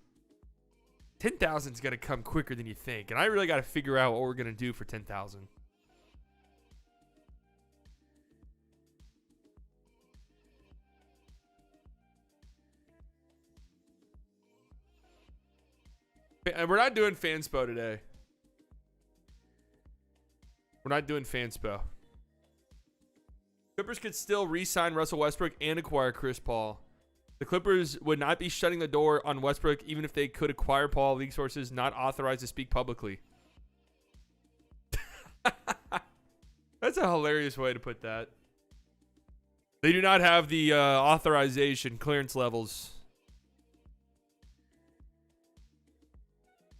10,000 is going to come quicker than you think. And I really got to figure out what we're going to do for 10,000. And we're not doing Fanspo today. We're not doing Fanspo. Clippers could still re-sign Russell Westbrook and acquire Chris Paul. The Clippers would not be shutting the door on Westbrook even if they could acquire Paul. League sources not authorized to speak publicly. That's a hilarious way to put that. They do not have the authorization clearance levels.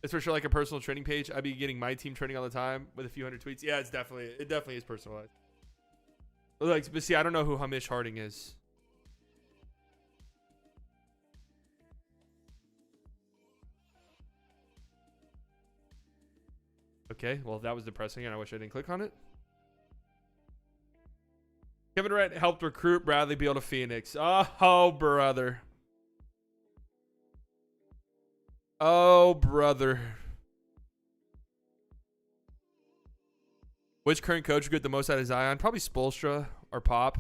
It's for sure like a personal training page. I'd be getting my team training all the time with a few hundred tweets. Yeah, it definitely is personalized. Like, but see, I don't know who Hamish Harding is. Okay, well, that was depressing, and I wish I didn't click on it. Kevin Durant helped recruit Bradley Beal to Phoenix. Oh, brother. Oh, brother. Which current coach would get the most out of Zion? Probably Spoelstra or Pop.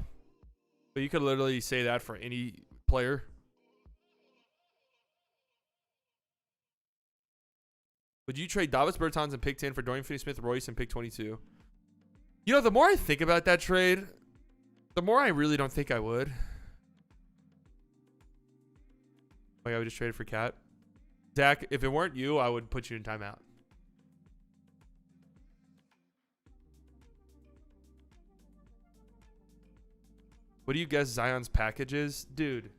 But you could literally say that for any player. Would you trade Davis Bertans and pick 10 for Dorian Finney-Smith, Royce, and pick 22? You know, the more I think about that trade, the more I really don't think I would. Oh, yeah, we just traded for Cat. Zach, if it weren't you, I would put you in timeout. What do you guess Zion's package is? Dude.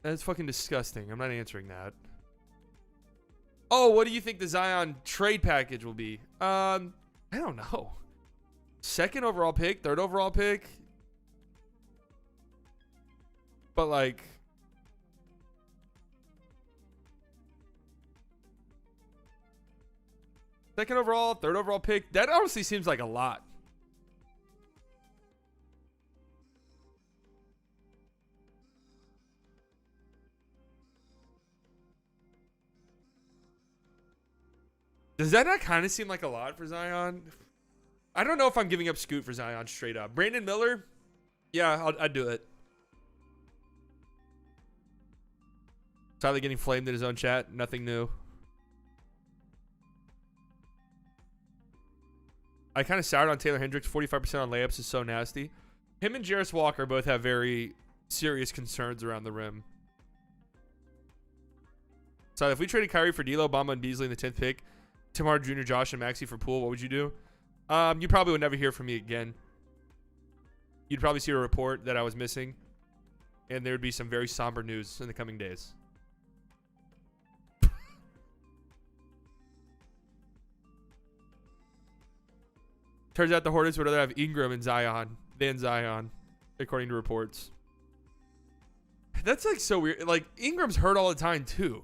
That's fucking disgusting. I'm not answering that. Oh, what do you think the Zion trade package will be? I don't know. Second overall pick, third overall pick. But like, second overall, third overall pick. That honestly seems like a lot. Does that not kind of seem like a lot for Zion? I don't know if I'm giving up Scoot for Zion straight up. Brandon Miller? Yeah, I'd do it. Tyler getting flamed in his own chat. Nothing new. I kind of soured on Taylor Hendricks. 45% on layups is so nasty. Him and Jarris Walker both have very serious concerns around the rim. So if we traded Kyrie for D'Lo, Bamba, and Beasley in the 10th pick, Tim Hardaway Jr., Josh, and Maxey for Poole, what would you do? You probably would never hear from me again. You'd probably see a report that I was missing, and there would be some very somber news in the coming days. Turns out the Hornets would rather have Ingram and Zion than Zion, according to reports. That's like so weird. Like, Ingram's hurt all the time too.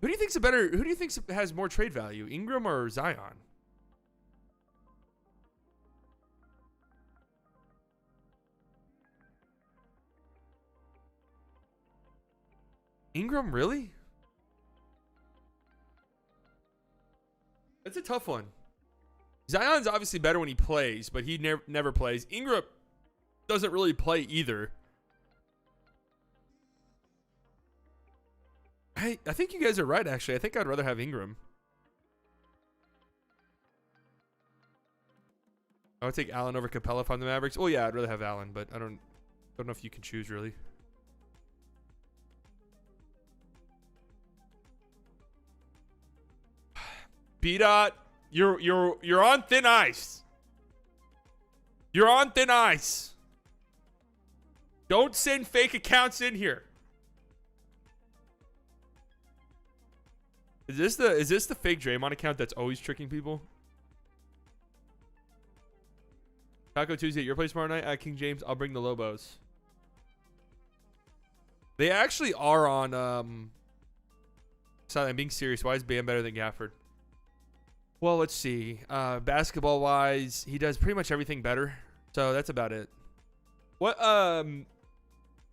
Who do you think has more trade value, Ingram or Zion? Ingram, really? That's a tough one. Zion's obviously better when he plays, but he never plays. Ingram doesn't really play either. I think you guys are right, actually. I think I'd rather have Ingram. I would take Allen over Capella if I'm the Mavericks. Oh yeah, I'd rather have Allen, but I don't know if you can choose really. B-Dot, you're on thin ice. You're on thin ice. Don't send fake accounts in here. Is this the fake Draymond account that's always tricking people? Taco Tuesday at your place tomorrow night at King James. I'll bring the Lobos. They actually are on. Sorry, I'm being serious. Why is Bam better than Gafford? Well, let's see. Basketball wise, he does pretty much everything better. So that's about it. What?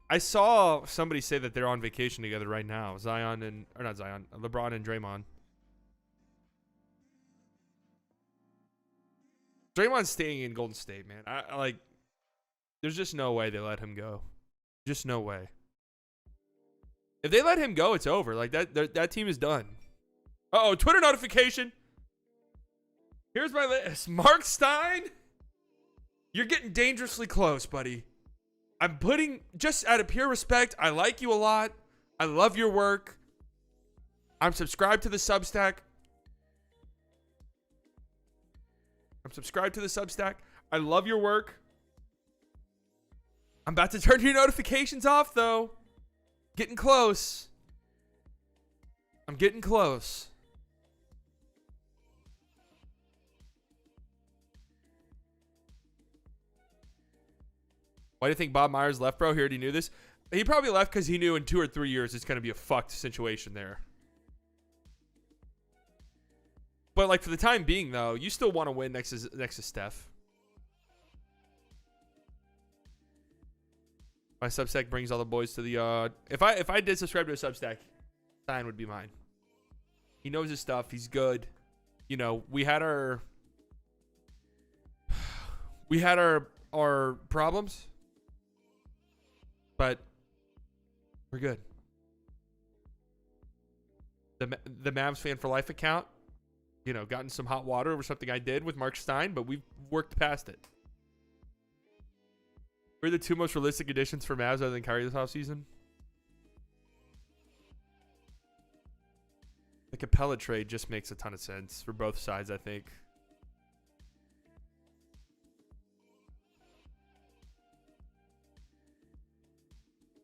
I saw somebody say that they're on vacation together right now. LeBron and Draymond. Draymond's staying in Golden State, man. I like. There's just no way they let him go. Just no way. If they let him go, it's over. Like that team is done. Uh-oh, Twitter notification. Here's my list. Mark Stein, you're getting dangerously close, buddy. I'm putting, just out of pure respect, I like you a lot. I love your work. I'm subscribed to the Substack. I love your work. I'm about to turn your notifications off, though. Getting close. I'm getting close. Why do you think Bob Myers left, bro? He already knew this. He probably left because he knew in 2 or 3 years it's going to be a fucked situation there. But like for the time being, though, you still want to win next to Steph. My Substack brings all the boys to the. If I did subscribe to a Substack, Stein would be mine. He knows his stuff. He's good. You know, we had our problems, but we're good. The Mavs fan for life account, you know, gotten some hot water over something I did with Mark Stein, but we've worked past it. We're the 2 most realistic additions for Mavs other than Kyrie this offseason. The Capella trade just makes a ton of sense for both sides, I think.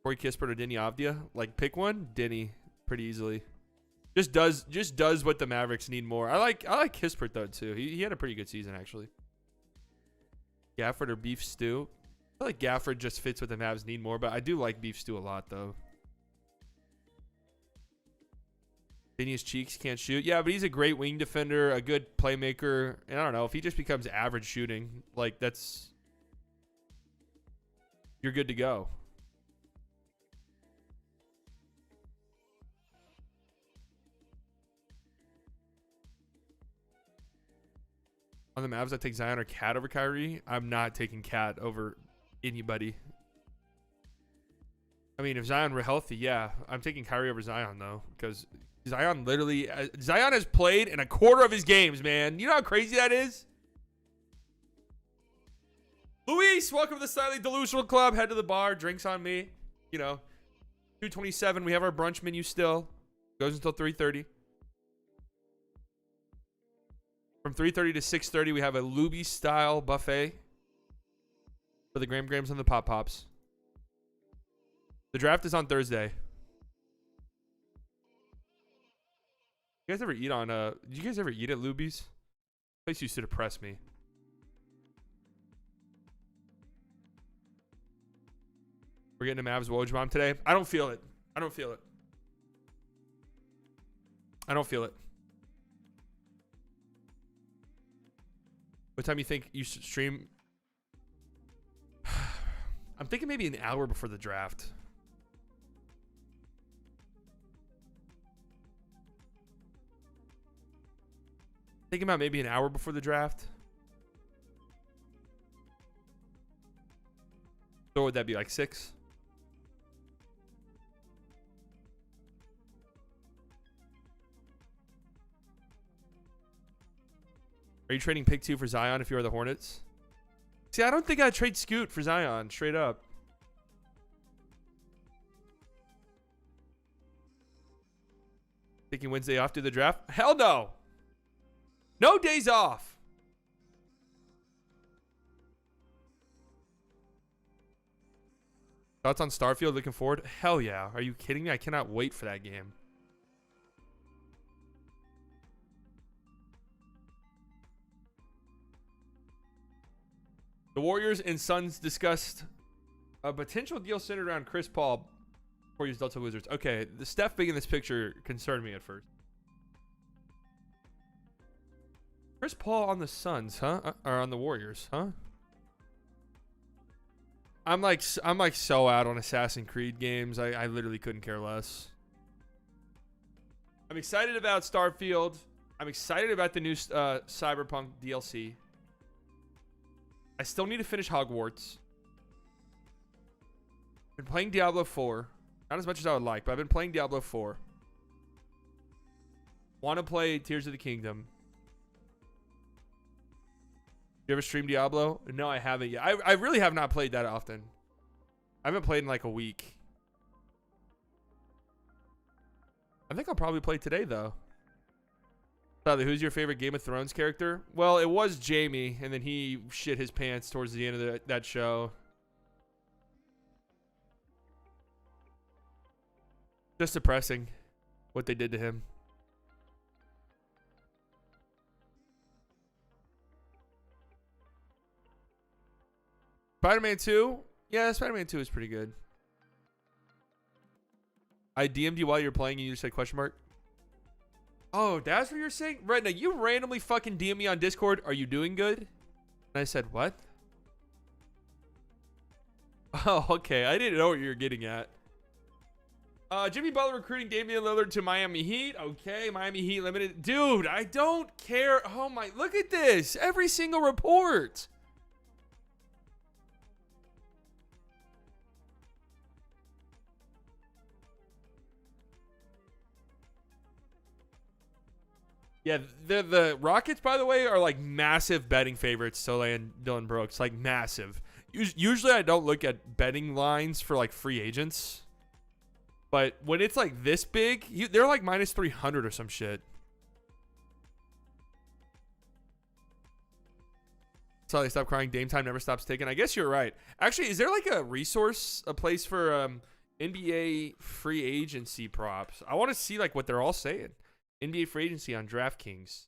Corey Kispert or Denny Avdia? Like, pick one. Denny, pretty easily. Just does what the Mavericks need more. I like Kispert though too. He had a pretty good season actually. Gafford or Beef Stew? I feel like Gafford just fits what the Mavs need more, but I do like Beef Stew a lot though. Denny's cheeks can't shoot. Yeah, but he's a great wing defender, a good playmaker, and I don't know if he just becomes average shooting, like you're good to go. On the Mavs, I take Zion or Cat over Kyrie. I'm not taking Cat over anybody. I mean, if Zion were healthy, yeah. I'm taking Kyrie over Zion, though, because Zion has played in a quarter of his games, man. You know how crazy that is? Luis, welcome to the Slightly Delusional Club. Head to the bar. Drinks on me. You know, 227. We have our brunch menu still. Goes until 3:30. From 3:30 to 6:30, we have a Luby-style buffet for the Grams and the Pop Pops. The draft is on Thursday. You guys ever eat on did you guys ever eat at Luby's? Place used to depress me. We're getting a Mavs Woj bomb today. I don't feel it. What time you think you should stream? I'm thinking maybe an hour before the draft. Thinking about maybe an hour before the draft. So what would that be, like 6? Are you trading pick 2 for Zion if you are the Hornets? See, I don't think I'd trade Scoot for Zion, straight up. Taking Wednesday off to the draft? Hell no. No days off. Thoughts on Starfield looking forward? Hell yeah. Are you kidding me? I cannot wait for that game. The Warriors and Suns discussed a potential deal centered around Chris Paul for his Delta Wizards. Okay, the Steph being in this picture concerned me at first. Chris Paul on the Suns, huh? Or on the Warriors, huh? I'm like so out on Assassin's Creed games. I literally couldn't care less. I'm excited about Starfield. I'm excited about the new Cyberpunk DLC. I still need to finish Hogwarts. Been playing Diablo 4. Not as much as I would like, but I've been playing Diablo 4. Want to play Tears of the Kingdom. You ever stream Diablo? No, I haven't yet. I really have not played that often. I haven't played in like a week. I think I'll probably play today, though. Tyler, who's your favorite Game of Thrones character? Well, it was Jaime, and then he shit his pants towards the end of that show. Just depressing what they did to him. Spider-Man 2? Yeah, Spider-Man 2 is pretty good. I DM'd you while you were playing and you just said question mark? Oh, that's what you're saying? Right now, you randomly fucking DM me on Discord. Are you doing good? And I said, what? Oh, okay. I didn't know what you were getting at. Jimmy Butler recruiting Damian Lillard to Miami Heat. Okay, Miami Heat limited. Dude, I don't care. Oh my, look at this. Every single report. Yeah, the Rockets, by the way, are like massive betting favorites to land Dylan Brooks. Like massive. Usually I don't look at betting lines for like free agents. But when it's like this big, they're like minus 300 or some shit. So they stop crying. Dame time never stops ticking. I guess you're right. Actually, is there like a place for NBA free agency props? I want to see like what they're all saying. NBA free agency on DraftKings.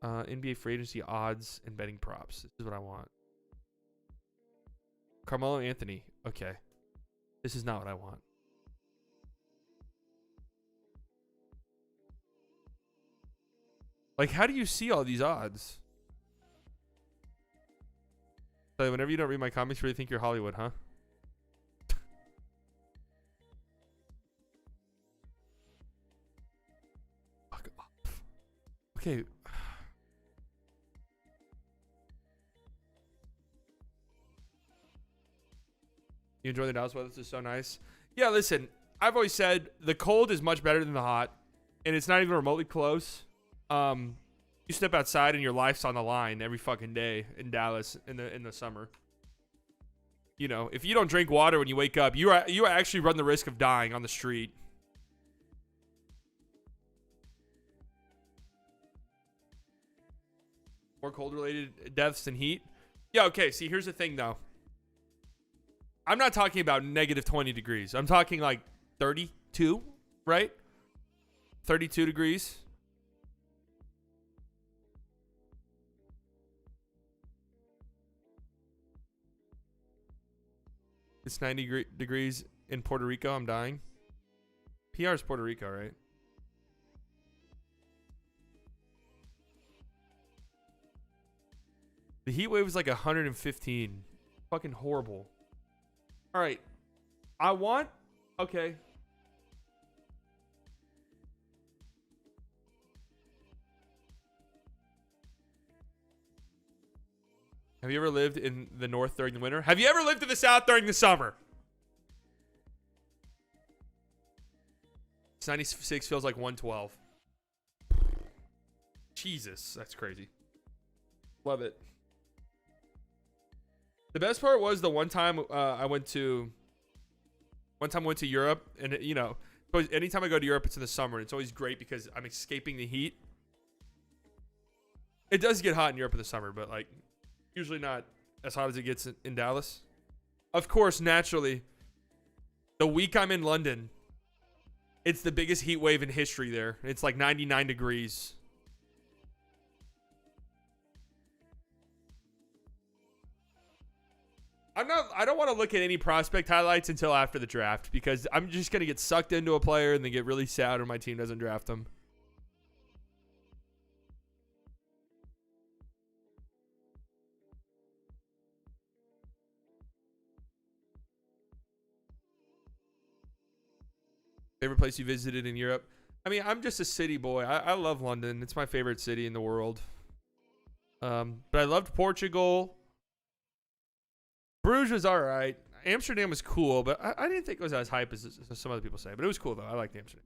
NBA free agency odds and betting props. This is what I want. Carmelo Anthony. Okay. This is not what I want. Like, how do you see all these odds? So whenever you don't read my comments, you really think you're Hollywood, huh? Fuck off. Okay. You enjoy the Dallas weather? This is so nice. Yeah, listen, I've always said the cold is much better than the hot, and it's not even remotely close. You step outside and your life's on the line every fucking day in Dallas in the summer. You know, if you don't drink water when you wake up, you actually run the risk of dying on the street. More cold-related deaths than heat? Yeah, okay, see, here's the thing, though. I'm not talking about negative 20 degrees. I'm talking like 32, right? 32 degrees. It's 90 degrees in Puerto Rico. I'm dying. PR is Puerto Rico, right? The heat wave is like 115. Fucking horrible. All right. Okay. Have you ever lived in the north during the winter? Have you ever lived in the south during the summer? 96 feels like 112. Jesus, that's crazy. Love it. The best part was the one time I went to Europe, and you know, anytime I go to Europe, it's in the summer. And it's always great because I'm escaping the heat. It does get hot in Europe in the summer, but like usually not as hot as it gets in Dallas. Of course, naturally, the week I'm in London, it's the biggest heat wave in history there. It's like 99 degrees. I don't want to look at any prospect highlights until after the draft because I'm just going to get sucked into a player and then get really sad when my team doesn't draft them. Favorite place you visited in Europe? I mean, I'm just a city boy. I love London. It's my favorite city in the world. But I loved Portugal. Bruges was all right. Amsterdam was cool, but I didn't think it was as hype as some other people say. But it was cool, though. I liked Amsterdam.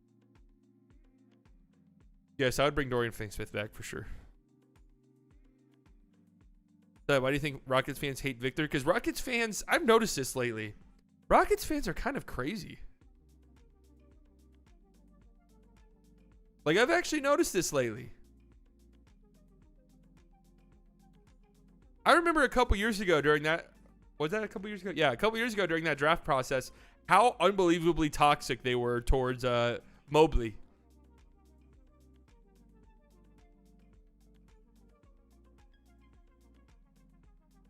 Yes, I would bring Dorian Finney-Smith back for sure. So why do you think Rockets fans hate Victor? Because Rockets fans, I've noticed this lately. Rockets fans are kind of crazy. Like, I've actually noticed this lately. I remember a couple years ago during that... Was that a couple years ago? Yeah, a couple years ago during that draft process, how unbelievably toxic they were towards Mobley.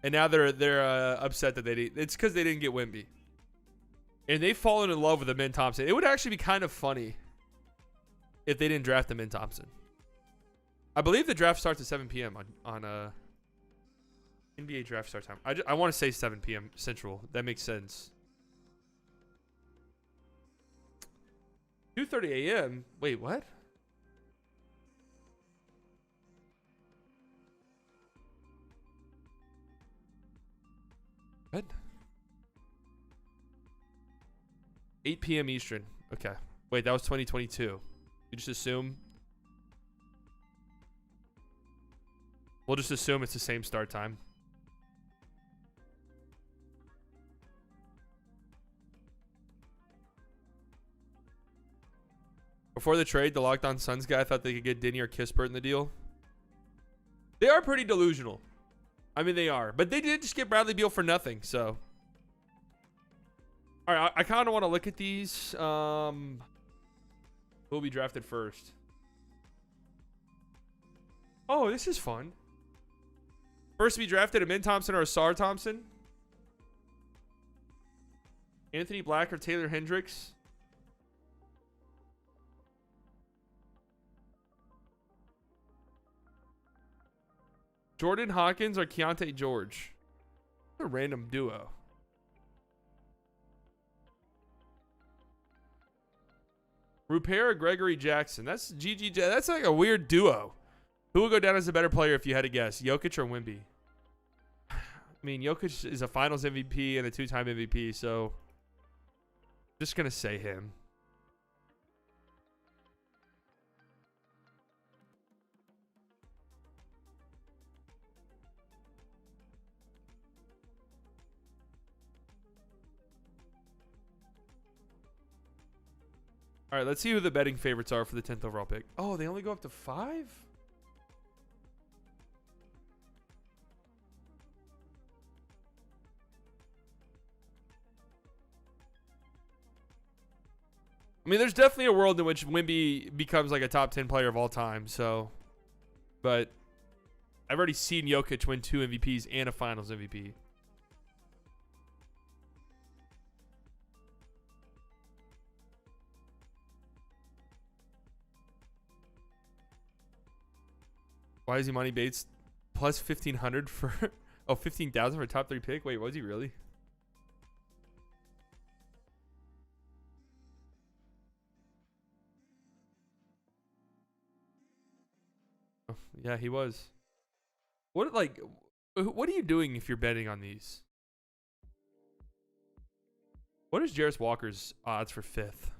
And now they're upset that it's because they didn't get Wemby. And they've fallen in love with Amin Thompson. It would actually be kind of funny if they didn't draft Amin Thompson. I believe the draft starts at 7 p.m. on NBA draft start time. I want to say 7 p.m. Central. That makes sense. 2:30 a.m. Wait, what? What? 8 p.m. Eastern. Okay. Wait, that was 2022. You just assume? We'll just assume it's the same start time. Before the trade, the Locked On Suns guy thought they could get Denny or Kispert in the deal. They are pretty delusional. I mean, they are. But they did just get Bradley Beal for nothing, so. All right, I kind of want to look at these. Who will be drafted first? Oh, this is fun. First to be drafted, Amin Thompson or Asar Thompson? Anthony Black or Taylor Hendricks? Jordan Hawkins or Keontae George? What a random duo. Rupert or Gregory Jackson? That's GG. That's like a weird duo. Who would go down as a better player if you had to guess? Jokic or Wemby? I mean, Jokic is a finals MVP and a two-time MVP, so just going to say him. All right, let's see who the betting favorites are for the 10th overall pick. Oh, they only go up to 5? I mean, there's definitely a world in which Wemby becomes like a top 10 player of all time. So, but I've already seen Jokic win 2 MVPs and a Finals MVP. Why is Imani Bates plus 1,500 for 15,000 for a top 3 pick? Wait, was he really? Oh, yeah, he was. What, like, What are you doing if you're betting on these? What is Jarris Walker's odds for 5th?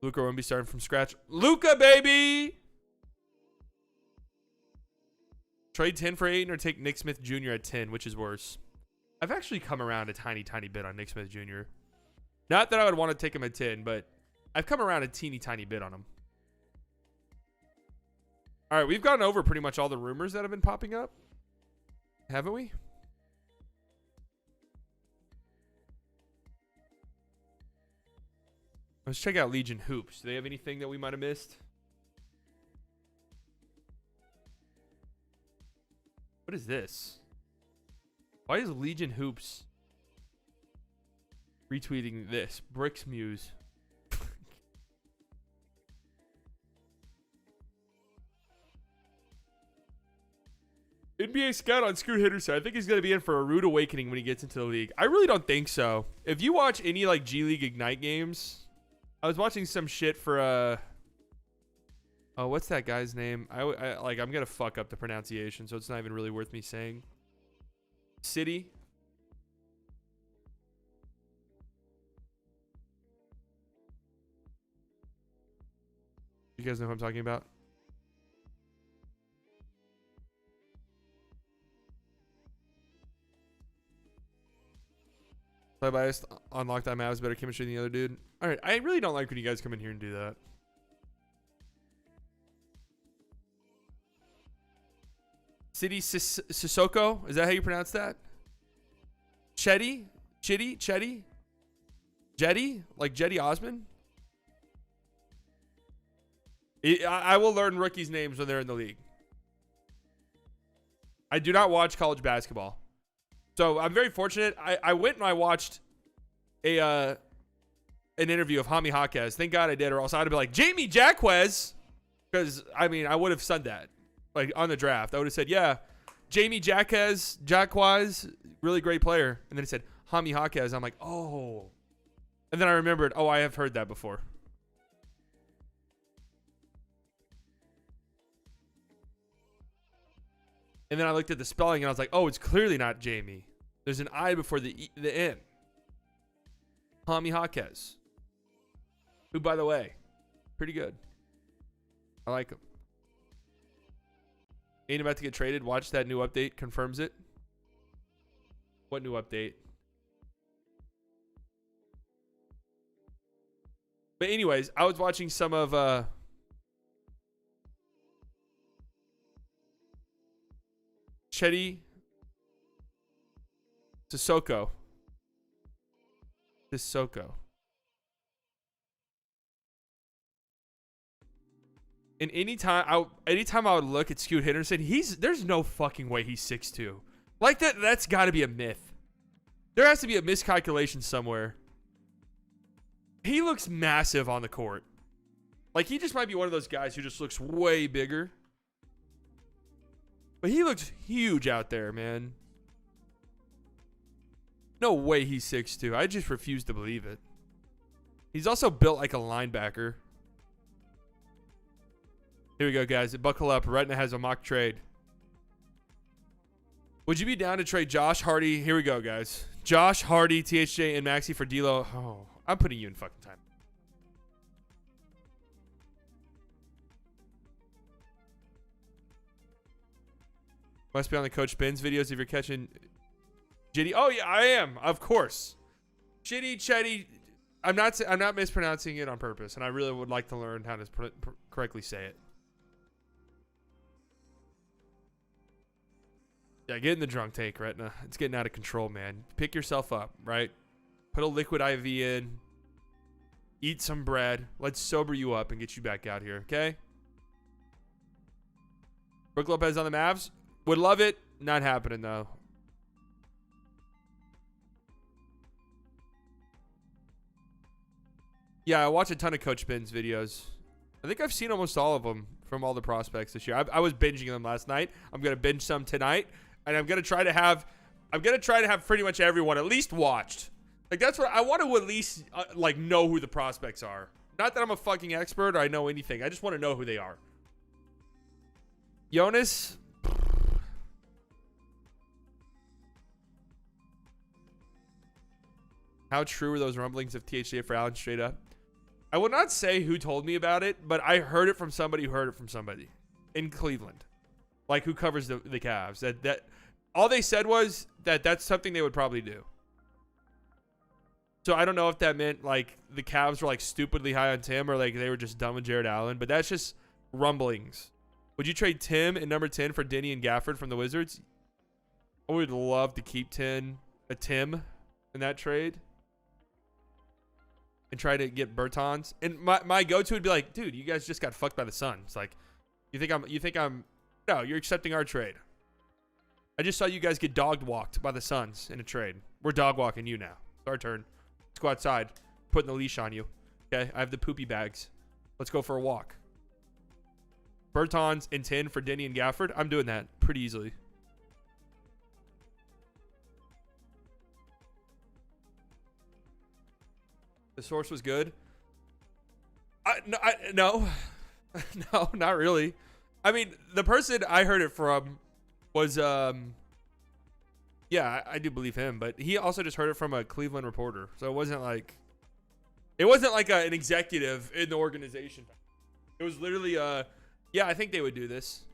Luka won't be starting from scratch. Luka, baby! Trade 10 for Ayton or take Nick Smith Jr. at 10, which is worse? I've actually come around a tiny bit on Nick Smith Jr. Not that I would want to take him at 10, but I've come around a tiny bit on him. All right, we've gone over pretty much all the rumors that have been popping up. Haven't we? Let's check out Legion Hoops. Do they have anything that we might have missed? What is this? Why is Legion Hoops retweeting this? Bricks Muse. NBA scout on Scoot Henderson. I think he's going to be in for a rude awakening when he gets into the league. I really don't think so. If you watch any like G League Ignite games, I was watching some shit for oh, what's that guy's name? I'm going to fuck up the pronunciation, so it's not even really worth me saying. City. You guys know who I'm talking about? Play biased on Lockdown Mavs, better chemistry than the other dude. All right, I really don't like when you guys come in here and do that. City Sissoko, is that how you pronounce that? Chetty, Jetty, like Jetty Osman. I will learn rookies' names when they're in the league. I do not watch college basketball. So I'm very fortunate. I went and I watched an interview of Jaime Jaquez. Thank God I did, or else I'd have been like, Jamie Jaquez. Because, I mean, I would have said that. Like, on the draft. I would have said, yeah, Jamie Jaquez, really great player. And then he said, Jaime Jaquez. I'm like, oh. And then I remembered, oh, I have heard that before. And then I looked at the spelling and I was like, oh, it's clearly not Jamie. There's an I before the N. Jaime Jaquez. Who, by the way, pretty good. I like him. Ain't about to get traded. Watch that new update. Confirms it. What new update? But anyways, I was watching some of Chetty Sissoko. And anytime I would look at Scoot Henderson, there's no fucking way he's 6'2". Like that's got to be a myth. There has to be a miscalculation somewhere. He looks massive on the court. Like he just might be one of those guys who just looks way bigger. But he looks huge out there, man. No way he's 6'2". I just refuse to believe it. He's also built like a linebacker. Here we go, guys. Buckle up. Retina has a mock trade. Would you be down to trade Josh Hardy? Here we go, guys. Josh Hardy, THJ, and Maxey for D'Lo. Oh, I'm putting you in fucking time. Must be on the Coach Ben's videos if you're catching Jitty. Oh yeah, I am. Of course. Shitty, Chetty. I'm not mispronouncing it on purpose, and I really would like to learn how to correctly say it. Yeah, get in the drunk tank, Retina. It's getting out of control, man. Pick yourself up, right? Put a liquid IV in. Eat some bread. Let's sober you up and get you back out here, okay? Brook Lopez on the Mavs. Would love it. Not happening, though. Yeah, I watch a ton of Coach Ben's videos. I think I've seen almost all of them from all the prospects this year. I was binging them last night. I'm going to binge some tonight. And I'm going to try to have pretty much everyone at least watched. Like, that's what I want to at least, like, know who the prospects are. Not that I'm a fucking expert or I know anything. I just want to know who they are. Jonas, How true were those rumblings of THJ for Allen straight up? I will not say who told me about it, but I heard it from somebody who heard it from somebody in Cleveland, like who covers the Cavs. That all they said was that that's something they would probably do. So I don't know if that meant like the Cavs were like stupidly high on Tim or like they were just done with Jared Allen, but that's just rumblings. Would you trade Tim in number 10 for Denny and Gafford from the Wizards? I would love to keep Tim in that trade and try to get Bertans. And my go-to would be like, dude, you guys just got fucked by the Suns. Like, you think I'm no, you're accepting our trade. I just saw you guys get dog walked by the Suns in a trade. We're dog walking you now. It's our turn. Let's go outside. Putting the leash on you. Okay, I have the poopy bags. Let's go for a walk. Bertans and 10 for Denny and Gafford. I'm doing that pretty easily. The source was good. No, no, not really. I mean, the person I heard it from was, yeah, I do believe him, but he also just heard it from a Cleveland reporter. So it wasn't like an executive in the organization. It was literally, yeah, I think they would do this.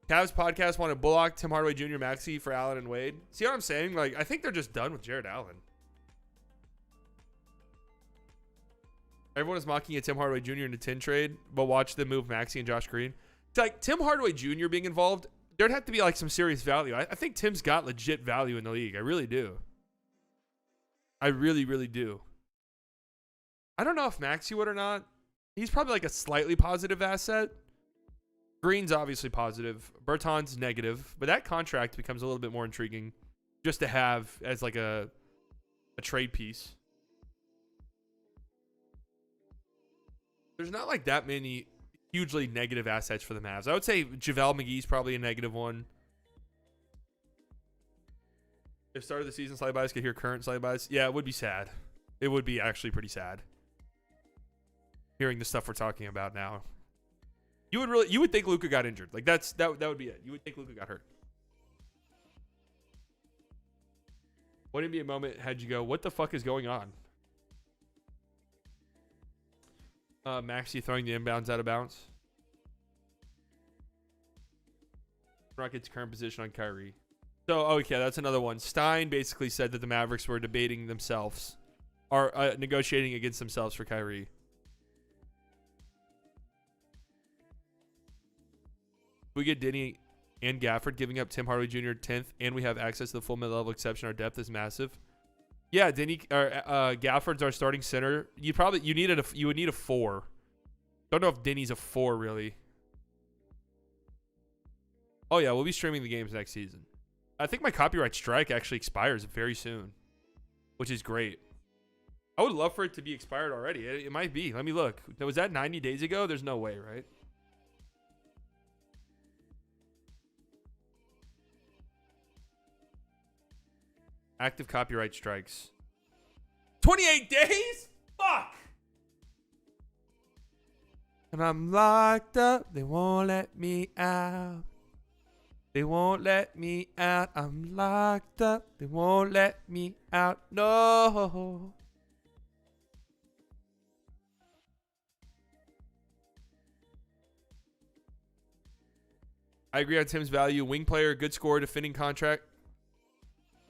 Cavs podcast wanted Bullock, Tim Hardaway Jr., Maxey for Allen and Wade. See what I'm saying? Like, I think they're just done with Jared Allen. Everyone is mocking a Tim Hardaway Jr. in a 10 trade, but watch them move Maxey and Josh Green. It's like Tim Hardaway Jr. being involved, there'd have to be like some serious value. I think Tim's got legit value in the league. I really do. I really, really do. I don't know if Maxey would or not. He's probably like a slightly positive asset. Green's obviously positive. Bertans negative. But that contract becomes a little bit more intriguing just to have as like a trade piece. There's not like that many hugely negative assets for the Mavs. I would say JaVale McGee's probably a negative one. If start of the season slide buys could hear current slide buys, yeah, it would be sad. It would be actually pretty sad. Hearing the stuff we're talking about now. You would think Luka got injured. Like that would be it. You would think Luka got hurt. What NBA moment had you go, what the fuck is going on? Maxey throwing the inbounds out of bounds. Rockets' current position on Kyrie. So, okay, that's another one. Stein basically said that the Mavericks were debating themselves, or negotiating against themselves for Kyrie. We get Denny and Gafford giving up Tim Hardaway Jr. 10th, and we have access to the full mid-level exception. Our depth is massive. Yeah, Denny Gafford's our starting center. You would need a 4. Don't know if Denny's a 4 really. Oh yeah, we'll be streaming the games next season. I think my copyright strike actually expires very soon, which is great. I would love for it to be expired already. It might be. Let me look. Was that 90 days ago? There's no way, right? Active copyright strikes. 28 days? Fuck! And I'm locked up. They won't let me out. They won't let me out. I'm locked up. They won't let me out. No. I agree on Tim's value. Wing player, good scorer, defending contract.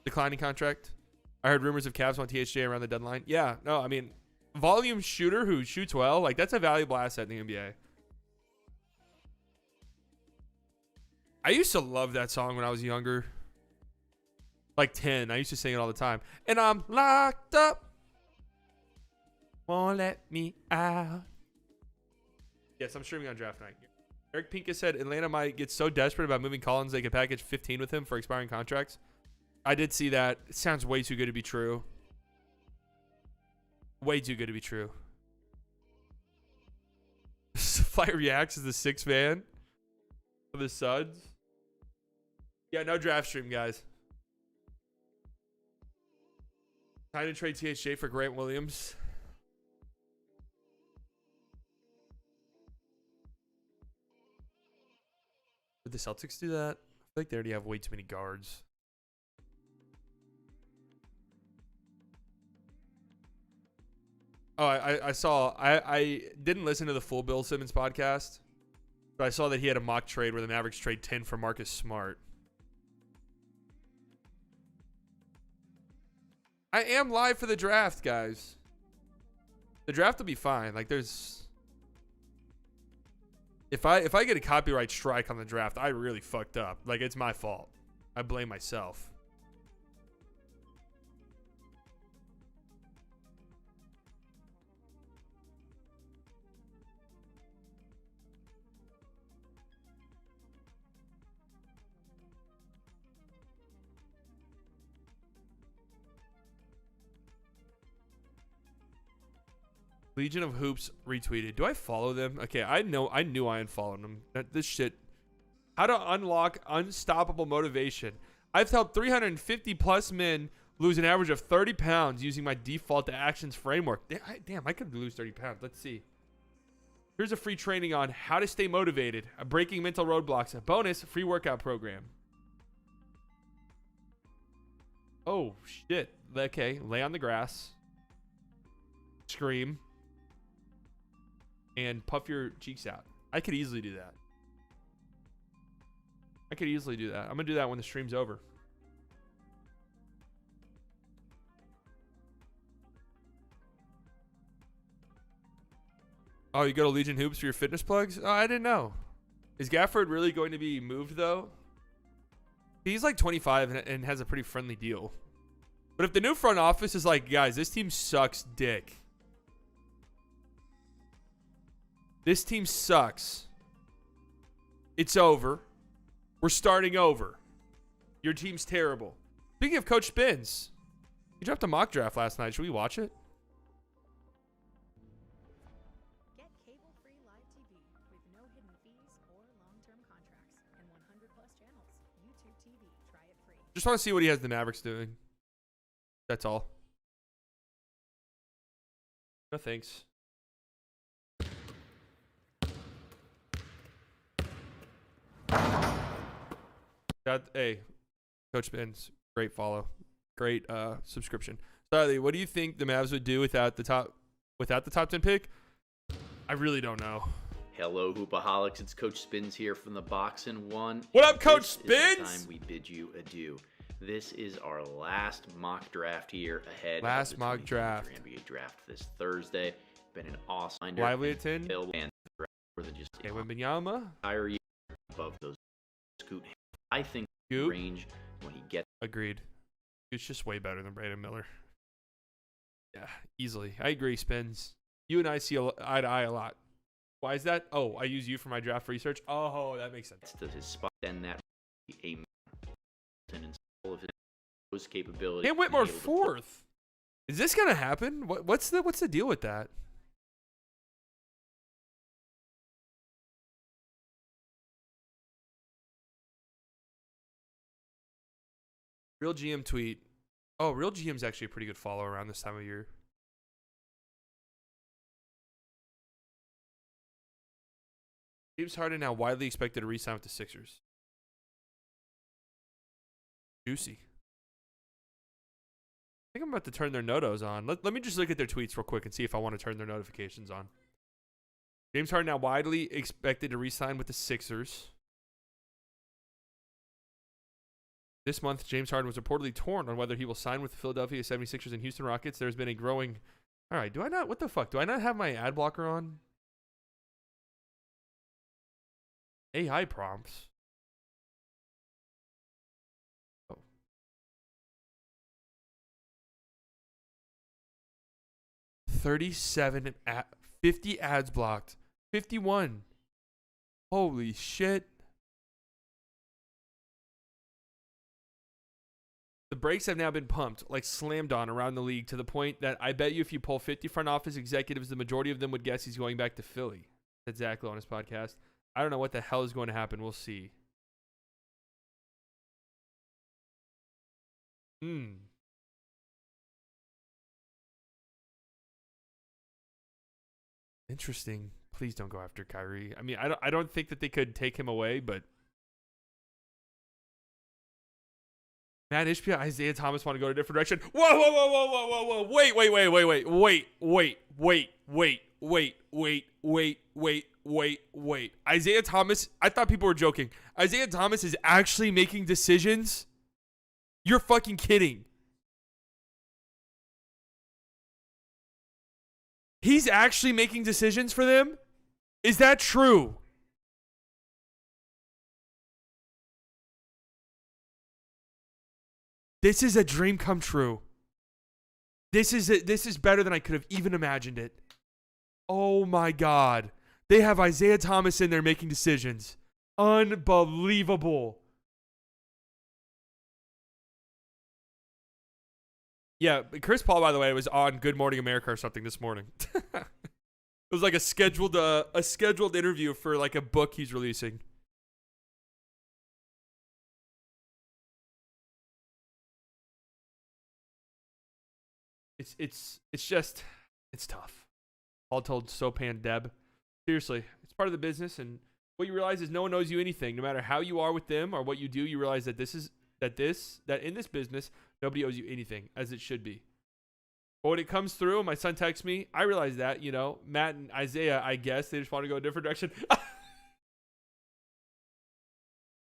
Declining contract. I heard rumors of Cavs on THJ around the deadline. Yeah, no, I mean, volume shooter who shoots well, like that's a valuable asset in the NBA. I used to love that song when I was younger. Like 10. I used to sing it all the time. And I'm locked up. Won't let me out. Yes, I'm streaming on draft night. Eric Pincus said Atlanta might get so desperate about moving Collins they could package 15 with him for expiring contracts. I did see that. It sounds way too good to be true. Way too good to be true. Flight reacts as the 6th man for the Suns. Yeah, no draft stream, guys. Time to trade THJ for Grant Williams. Did the Celtics do that? I feel like they already have way too many guards. Oh, I saw. I didn't listen to the full Bill Simmons podcast, but I saw that he had a mock trade where the Mavericks trade 10 for Marcus Smart. I am live for the draft, guys. The draft will be fine. Like, there's... If I get a copyright strike on the draft, I really fucked up. Like, it's my fault. I blame myself. Legion of Hoops retweeted. Do I follow them? Okay, I knew I unfollowed them. This shit. How to unlock unstoppable motivation. I've helped 350 plus men lose an average of 30 pounds using my default actions framework. Damn, I could lose 30 pounds. Let's see. Here's a free training on how to stay motivated, a breaking mental roadblocks, a bonus free workout program. Oh, shit. Okay, lay on the grass. Scream. And puff your cheeks out. I could easily do that. I'm going to do that when the stream's over. Oh, you go to Legion Hoops for your fitness plugs? Oh, I didn't know. Is Gafford really going to be moved, though? He's like 25 and has a pretty friendly deal. But if the new front office is like, guys, this team sucks dick. This team sucks. It's over. We're starting over. Your team's terrible. Speaking of Coach Spins, he dropped a mock draft last night. Should we watch it? Get cable-free live TV with no hidden fees or long-term contracts and 100 plus channels. YouTube TV. Try it free. Just want to see what he has the Mavericks doing. That's all. No thanks. Hey, Coach Spins, great follow, great subscription. Charlie, what do you think the Mavs would do without the top 10 pick? I really don't know. Hello, Hoopaholics. It's Coach Spins here from the Box and One. What up, Coach This is Spins? the time we bid you adieu. This is our last mock draft here ahead. Last of the mock draft. 2023 NBA draft this Thursday. Been an awesome Lively at 10. available and more than just Wembanyama. entire year above those scoot. I think Goop. range when he gets Agreed. It's just way better than Brandon Miller. Yeah, easily. I agree, Spins. You and I see eye to eye a lot. Why is that? Oh, I use you for my draft research. Oh, that makes sense. to his spot, then that a and all of his capabilities. And Whitmore fourth. Is this gonna happen? What's the deal with that? Real GM tweet. Oh, Real GM's actually a pretty good follow around this time of year. James Harden now widely expected to re-sign with the Sixers. Juicy. I think I'm about to turn their notos on. Let me just look at their tweets real quick and see if I want to turn their notifications on. James Harden now widely expected to re-sign with the Sixers. This month, James Harden was reportedly torn on whether he will sign with the Philadelphia 76ers and Houston Rockets. There's been a growing... All right, do I not... What the fuck? Do I not have my ad blocker on? AI prompts. Oh. 37... 50 ads blocked. 51. Holy shit. The brakes have now been pumped, like slammed on around the league to the point that I bet you if you pull 50 front office executives, the majority of them would guess he's going back to Philly. Said Zach Lowe on his podcast. I don't know what the hell is going to happen. We'll see. Interesting. Please don't go after Kyrie. I mean, I don't think that they could take him away, but Matt Ishbia, Isaiah Thomas want to go a different direction. Whoa. Wait. Isaiah Thomas, I thought people were joking. Isaiah Thomas is actually making decisions? You're fucking kidding. He's actually making decisions for them? Is that true? This is a dream come true. This is better than I could have even imagined it. Oh my God. They have Isaiah Thomas in there making decisions. Unbelievable. Yeah, Chris Paul, by the way, was on Good Morning America or something this morning. It was like a scheduled interview for like a book he's releasing. It's tough. All told Sopan Deb. Seriously, it's part of the business, and what you realize is no one knows you anything. No matter how you are with them or what you do, you realize that that in this business, nobody owes you anything, as it should be. But when it comes through, my son texts me, I realize that, Matt and Isaiah, I guess, they just want to go a different direction.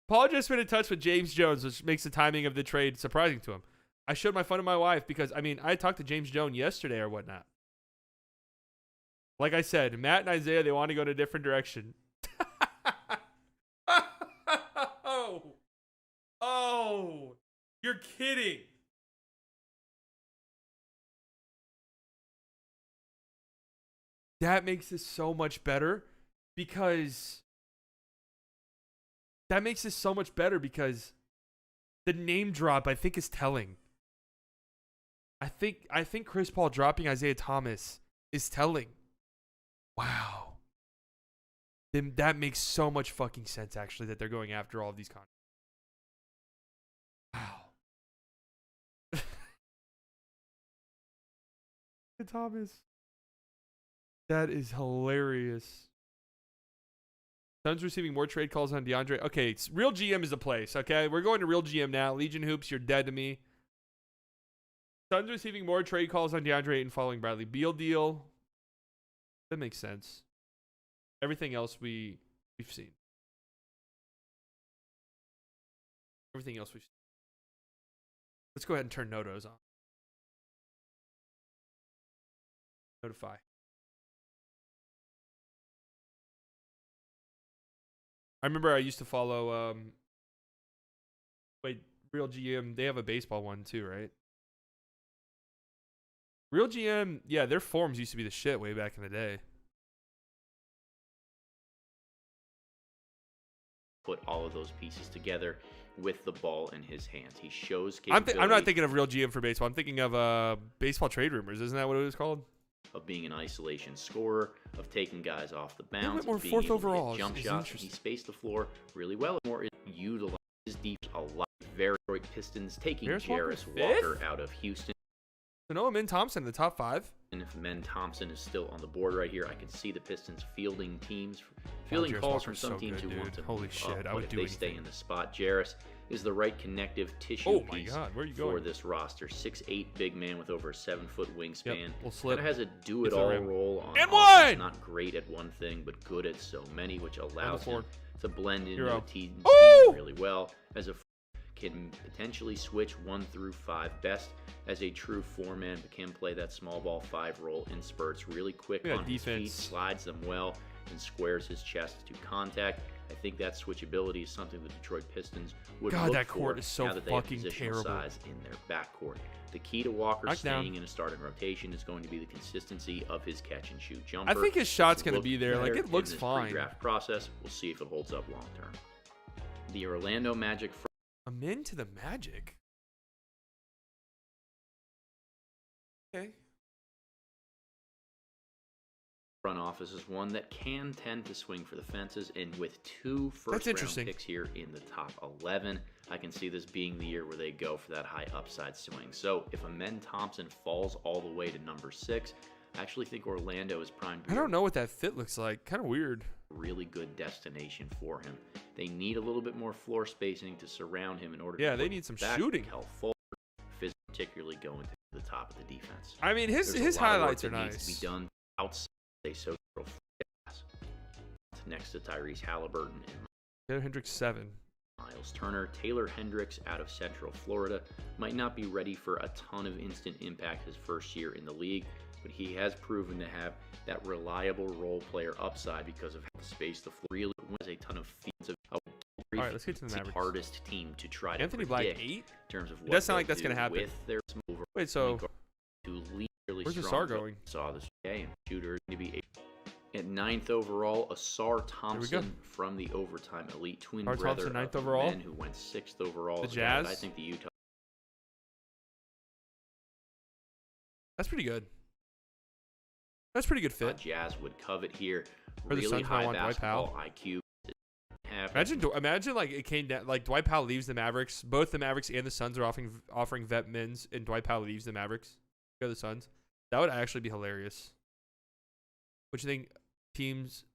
Paul just been in touch with James Jones, which makes the timing of the trade surprising to him. I showed my phone to my wife because, I talked to James Jones yesterday or whatnot. Like I said, Matt and Isaiah, they want to go in a different direction. Oh, you're kidding. That makes this so much better because the name drop, I think, is telling. I think Chris Paul dropping Isaiah Thomas is telling. Wow. Then that makes so much fucking sense, actually, that they're going after all of these contracts. Wow. Thomas. That is hilarious. Suns receiving more trade calls on DeAndre. Okay, Real GM is the place, okay? We're going to Real GM now. Legion Hoops, you're dead to me. Suns receiving more trade calls on DeAndre Ayton following Bradley Beal deal. That makes sense. Everything else we've seen. Everything else we've seen. Let's go ahead and turn Notos on. Notify. I remember I used to follow Real GM, they have a baseball one too, right? Real GM, yeah, their forums used to be the shit way back in the day. Put all of those pieces together with the ball in his hands. He shows I'm capability. not thinking of Real GM for baseball. I'm thinking of baseball trade rumors. Isn't that what it was called? Of being an isolation scorer, of taking guys off the went bounce, more of being fourth able to overall. hit jump It's shots. interesting. He spaced the floor really well. More utilized his defense a lot. Very Pistons taking Jarris Walker out of Houston. So Noah Min Thompson in the top 5. And if Men Thompson is still on the board right here, I can see the Pistons fielding Jarris calls from Walker's some so teams good, who want dude. to Holy move shit, up, I would but do if they stay anything. in the spot, Jarris is the right connective tissue Oh my piece God, where are you for going? this roster. 6'8" big man with over a 7-foot wingspan. Yep, we'll slip. Kind of has a Gets the do-it-all rim. role on And offense. one! Not great at one thing, but good at so many, which allows floor. him to blend into Hero. a team Ooh! really well. As a can potentially switch 1 through 5 best as a true 4-man, but can play that small ball 5 role in spurts really quick Yeah, on his feet, defense. slides them well, and squares his chest to contact. I think that switchability is something the Detroit Pistons would God, look that for court is so now that they have fucking positional terrible. size in their backcourt. The key to Walker Knock down. staying in a starting rotation is going to be the consistency of his catch and shoot jumper. I think his shot's It's going to looked be there. Like, better it looks in this fine. pre-draft process. We'll see if it holds up long term. The Orlando Magic I'm into the Magic. Okay. front office is one that can tend to swing for the fences, and with 2 That's first-round interesting. picks here in the top 11, I can see this being the year where they go for that high upside swing. So if a Men Thompson falls all the way to number 6, I actually think Orlando is primed to I be don't know what that fit looks like. Kind of weird. a really good destination for him. They need a little bit more floor spacing to surround him in order Yeah, to they put need some back shooting. Kel Fuller, particularly going to the top of the defense. I mean, his There's a lot of work highlights are that needs to nice. be done outside a social gas. Next to Tyrese Halliburton and Taylor Hendricks 7. Miles Turner. Taylor Hendricks out of Central Florida might not be ready for a ton of instant impact his first year in the league, but he has proven to have that reliable role player upside because of how space the floor really wins a ton of feats. All right, let's get to the It's the Mavericks. hardest team to try Anthony to Black predict 8. in terms of what does sound they'll like that's do gonna happen. with their smoke. Wait, so To lead really where's strong Asar going? Saw this game. Shooter to be at 9th overall. Asar Thompson from the overtime elite twin Asar brother Thompson, 9th of the overall? men who went 6th overall. The is a guy that Jazz? I think the Utah. That's pretty good. That's pretty good fit. Jazz would covet here. Or the Really Suns might high want Dwight basketball Powell. IQ. Imagine like it came down like Dwight Powell leaves the Mavericks. Both the Mavericks and the Suns are offering vet mins, and Dwight Powell leaves the Mavericks. Go to the Suns. That would actually be hilarious. What you think teams?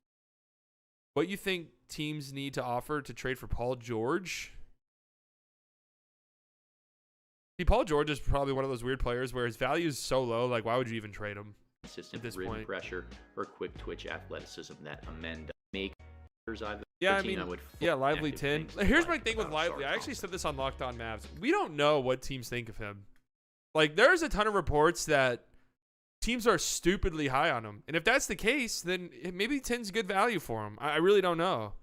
What you think teams need to offer to trade for Paul George? See, Paul George is probably one of those weird players where his value is so low. Like, why would you even trade him? Consistent at this rim point? pressure or quick twitch athleticism that Amend make. Yeah, I mean, Lively 10. Here's my thing with about Lively. I Asar actually Thompson. said this on Locked On Mavs. We don't know what teams think of him. Like, there's a ton of reports that teams are stupidly high on him. And if that's the case, then maybe 10's good value for him. I really don't know.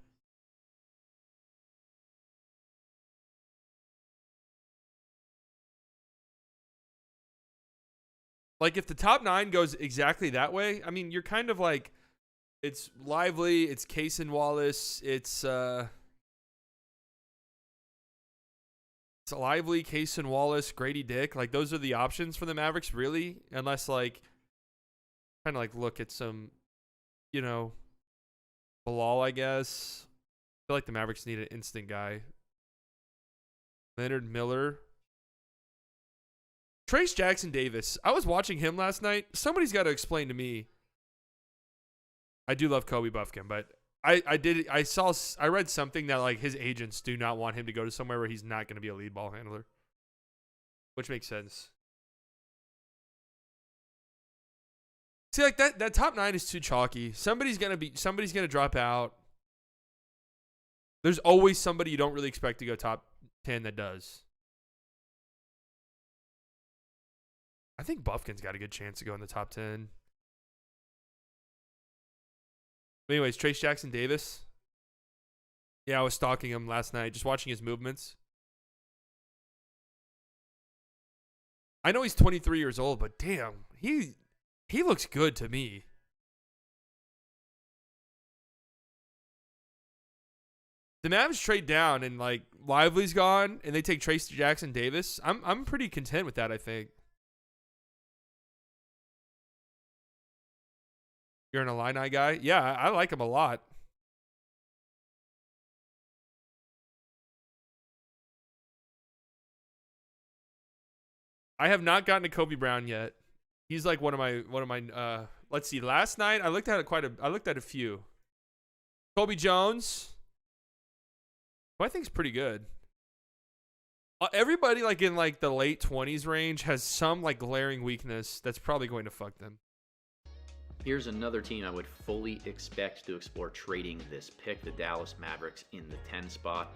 Like, if the top 9 goes exactly that way, I mean, you're kind of like, it's Lively, it's Case and Wallace, it's Lively, Case and Wallace, Grady Dick. Like, those are the options for the Mavericks, really, unless like kind of like look at some, you know, Bilal, I guess. I feel like the Mavericks need an instant guy. Leonard Miller. Trace Jackson Davis. I was watching him last night. Somebody's got to explain to me. I do love Kobe Buffkin, but I read something that like his agents do not want him to go to somewhere where he's not going to be a lead ball handler, which makes sense. See, like that top 9 is too chalky. Somebody's gonna drop out. There's always somebody you don't really expect to go top 10 that does. I think Buffkin's got a good chance to go in the top 10. But anyways, Trace Jackson Davis. Yeah, I was stalking him last night, just watching his movements. I know he's 23 years old, but damn, he looks good to me. The Mavs trade down and like Lively's gone and they take Trace Jackson Davis. I'm pretty content with that, I think. You're an Illini guy? Yeah, I like him a lot. I have not gotten to Kobe Brown yet. He's like one of my let's see, last night I looked at a few. Kobe Jones, who I think is pretty good. Everybody like in like the late 20s range has some like glaring weakness that's probably going to fuck them. Here's another team I would fully expect to explore trading this pick, the Dallas Mavericks in the 10 spot.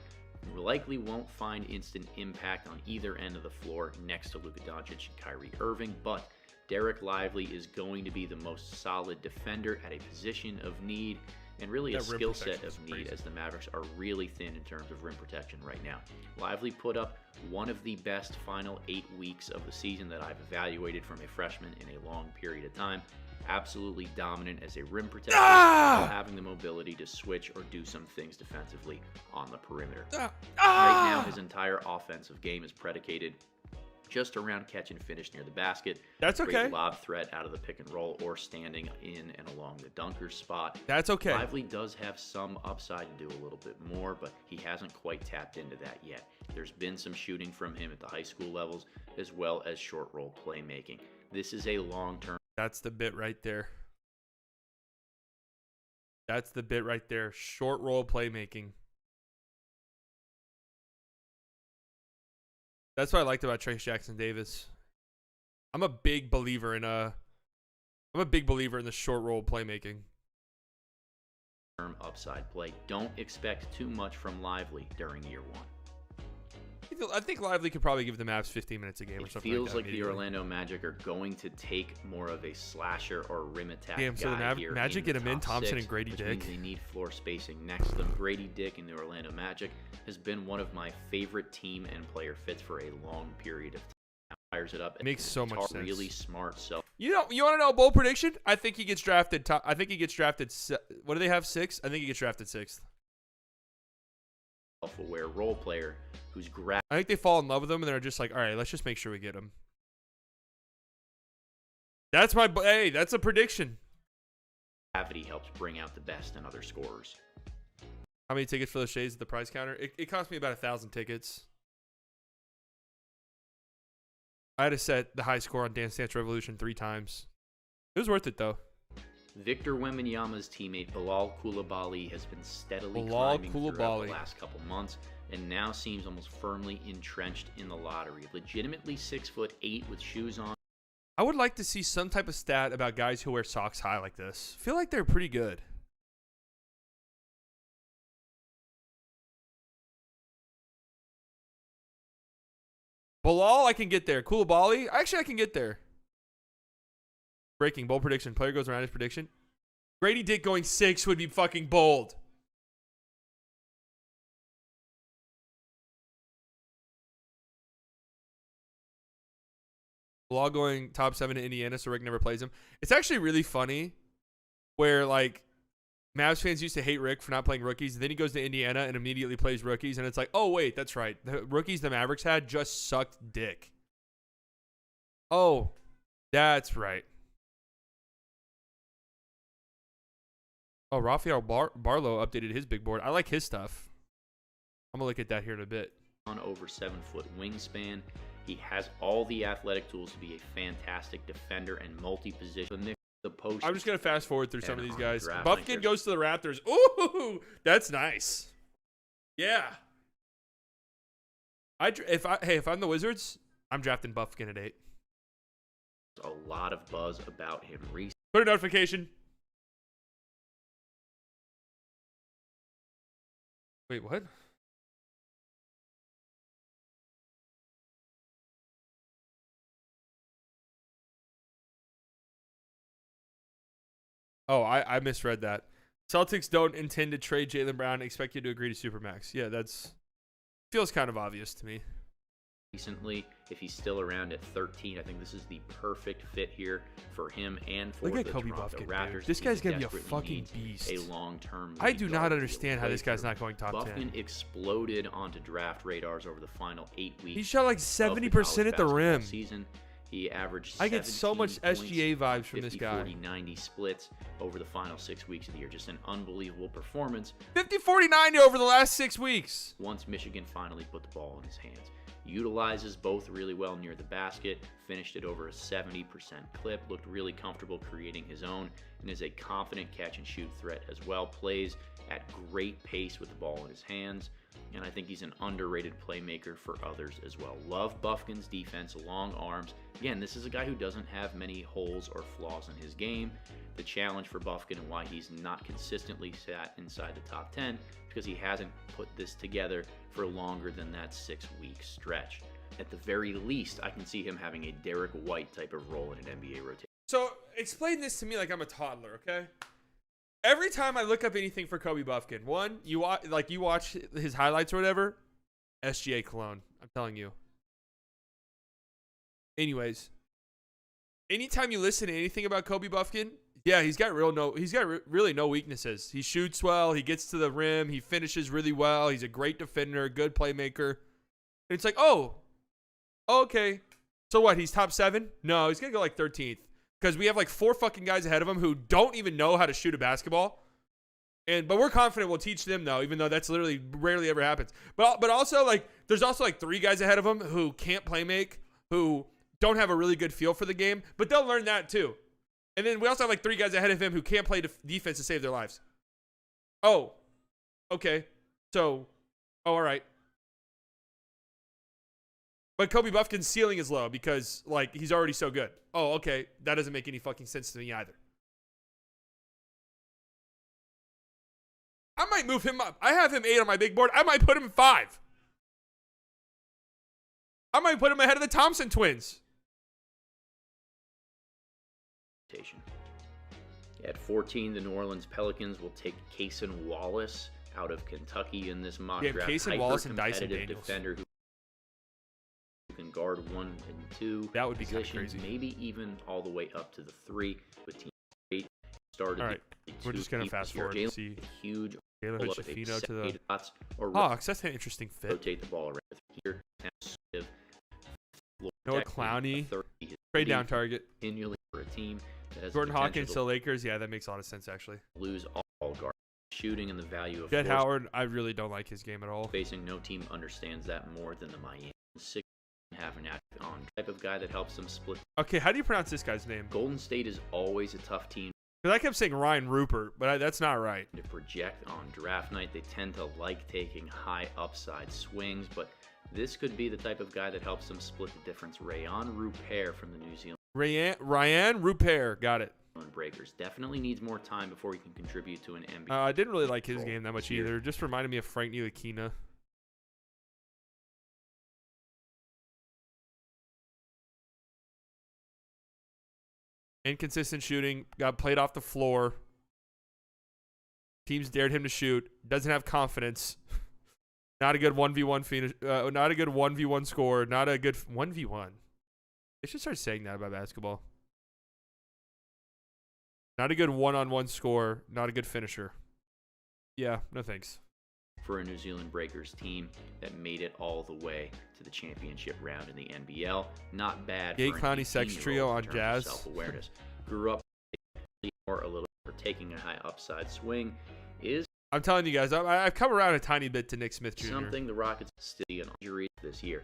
We likely won't find instant impact on either end of the floor next to Luka Doncic and Kyrie Irving, but Derek Lively is going to be the most solid defender at a position of need and really a That rim skill set protection is of need crazy. as the Mavericks are really thin in terms of rim protection right now. Lively put up one of the best final 8 weeks of the season that I've evaluated from a freshman in a long period of time. Absolutely dominant as a rim protector, while having the mobility to switch or do some things defensively on the perimeter. Right now, his entire offensive game is predicated just around catch and finish near the basket. That's Great okay. lob threat out of the pick and roll or standing in and along the dunker spot. That's okay. Lively does have some upside to do a little bit more, but he hasn't quite tapped into that yet. There's been some shooting from him at the high school levels, as well as short roll playmaking. This is a long-term That's the bit right there. That's the bit right there. Short roll playmaking. That's what I liked about Trace Jackson Davis. I'm a big believer in the short roll playmaking. Upside play. Don't expect too much from Lively during year one. I think Lively could probably give the Mavs 15 minutes a game or It something. feels like the immediately. Orlando Magic are going to take more of a slasher or rim attack Damn, so the guy here Magic in get the him in, top Thompson 6, and Grady which Dick. means they need floor spacing next to them. Grady Dick in the Orlando Magic has been one of my favorite team and player fits for a long period of time. Fires it up. It makes so much sense. Really smart self. You want to know a bold prediction? I think he gets drafted. I think he gets drafted. What do they have? 6? I think he gets drafted 6th. Self-aware role player who's I think they fall in love with him and they're just like, all right, let's just make sure we get him. That's a prediction. gravity helps bring out the best in other scorers. How many tickets for those shades at the price counter? It cost me about 1,000 tickets. I had to set the high score on Dance Dance Revolution 3 times. It was worth it though. Victor Wembanyama's teammate Bilal Coulibaly has been steadily Bilal climbing throughout Coulibaly. the last couple months and now seems almost firmly entrenched in the lottery. Legitimately 6'8" with shoes on. I would like to see some type of stat about guys who wear socks high like this. I feel like they're pretty good. Bilal, I can get there. Coulibaly, actually, I can get there. Breaking bold prediction. Player goes around his prediction. Grady Dick going 6 would be fucking bold. Bilal going top 7 to Indiana, so Rick never plays him. It's actually really funny where, like, Mavs fans used to hate Rick for not playing rookies. Then he goes to Indiana and immediately plays rookies. And it's like, oh, wait, that's right. The rookies the Mavericks had just sucked dick. Oh, that's right. Oh, Rafael Barlow updated his big board. I like his stuff. I'm going to look at that here in a bit. On over 7-foot wingspan. He has all the athletic tools to be a fantastic defender and multi-position. The post. I'm just going to fast forward through some of these guys. draft Buffkin rankers. goes to the Raptors. Ooh, that's nice. Yeah. If I'm the Wizards, I'm drafting Buffkin at 8. A lot of buzz about him recently. Put a notification. Wait, what? Oh, I misread that. Celtics don't intend to trade Jaylen Brown. Expect you to agree to Supermax. Yeah, feels kind of obvious to me. Recently, if he's still around at 13, I think this is the perfect fit here for him and for Look at the Kobe Toronto Buffkin, Raptors. dude. This He guy's gonna be a desperately fucking needs beast. A long-term. I do lead not guard to understand how play this guy's through. not going top 10. Buffkin exploded onto draft radars over the final 8 weeks. He shot like of the 70% college at the basketball rim. Season. He averaged I get so much 17 SGA vibes points, from this 50, guy. 40, 90 splits over the final 6 weeks of the year. Just an unbelievable performance 50-40-90 over the last 6 weeks. once Michigan finally put the ball in his hands. Utilizes both really well near the basket, finished at over a 70% clip, looked really comfortable creating his own, and is a confident catch and shoot threat as well. Plays at great pace with the ball in his hands, and I think he's an underrated playmaker for others as well. Love Buffkin's defense, long arms. Again, this is a guy who doesn't have many holes or flaws in his game. The challenge for Buffkin and why he's not consistently sat inside the top 10 because he hasn't put this together for longer than that 6-week stretch. At the very least, I can see him having a Derek White type of role in an NBA rotation. So explain this to me like I'm a toddler, okay? Every time I look up anything for Kobe Buffkin, one, you watch his highlights or whatever, SGA cologne. I'm telling you. Anyways, anytime you listen to anything about Kobe Buffkin, yeah, he's got really no weaknesses. He shoots well, he gets to the rim, he finishes really well, he's a great defender, good playmaker. And it's like, oh, okay. So what, he's top 7? No, he's going to go like 13th. Because we have like 4 fucking guys ahead of him who don't even know how to shoot a basketball. But we're confident we'll teach them though, even though that's literally rarely ever happens. But also like there's also like 3 guys ahead of him who can't play make, who don't have a really good feel for the game, but they'll learn that too. And then we also have like 3 guys ahead of him who can't play defense to save their lives. Oh, okay. So, all right. But Kobe Buffkin's ceiling is low because, like, he's already so good. Oh, okay. That doesn't make any fucking sense to me either. I might move him up. I have him 8 on my big board. I might put him 5. I might put him ahead of the Thompson twins. At 14, the New Orleans Pelicans will take Cason Wallace out of Kentucky in this mock draft. Cason Wallace and Dyson Hyper-competitive Daniels. Defender who can guard 1 and 2 That would be kind of positions, crazy. maybe even all the way up to the 3. With team 8 started. All right, we're just gonna fast forward to see huge. Jalen pull Hood up Shafino to the shots or Hawks. That's an interesting fit. rotate the ball around here. Noah Clowney, 30 is trade down target. continually for a team that has Jordan the Hawkins potential to Lakers. Yeah, that makes a lot of sense actually. to lose all guard shooting and the value of Jett force Howard, I really don't like his game at all. spacing. No team understands that more than the Miami 6 have an active on type of guy that helps them split. Okay, how do you pronounce this guy's name? Golden State is always a tough team Because I kept saying Ryan Rupert, but that's not right. to project on draft night. They tend to like taking high upside swings, but this could be the type of guy that helps them split the difference. Rayon Rupert from the New Zealand Ryan Rupert, got it. Breakers definitely needs more time before he can contribute to an NBA. I didn't really like his role game that much this year. either. Just reminded me of Frank Ntilikina. Inconsistent shooting, got played off the floor. Teams dared him to shoot. Doesn't have confidence. Not a good 1v1 finish. Not a good 1v1 score. Not a good 1v1. They should start saying that about basketball. Not a good one-on-one score. Not a good finisher. Yeah, no thanks. For a New Zealand Breakers team that made it all the way to the championship round in the NBL. Not bad Gay for an Clowney sex 18-year-old trio in on terms of Jazz. self-awareness. Grew up or a little for taking a high upside swing is I'm telling you guys, I've come around a tiny bit to Nick Smith Jr. something the Rockets still see an injury this year.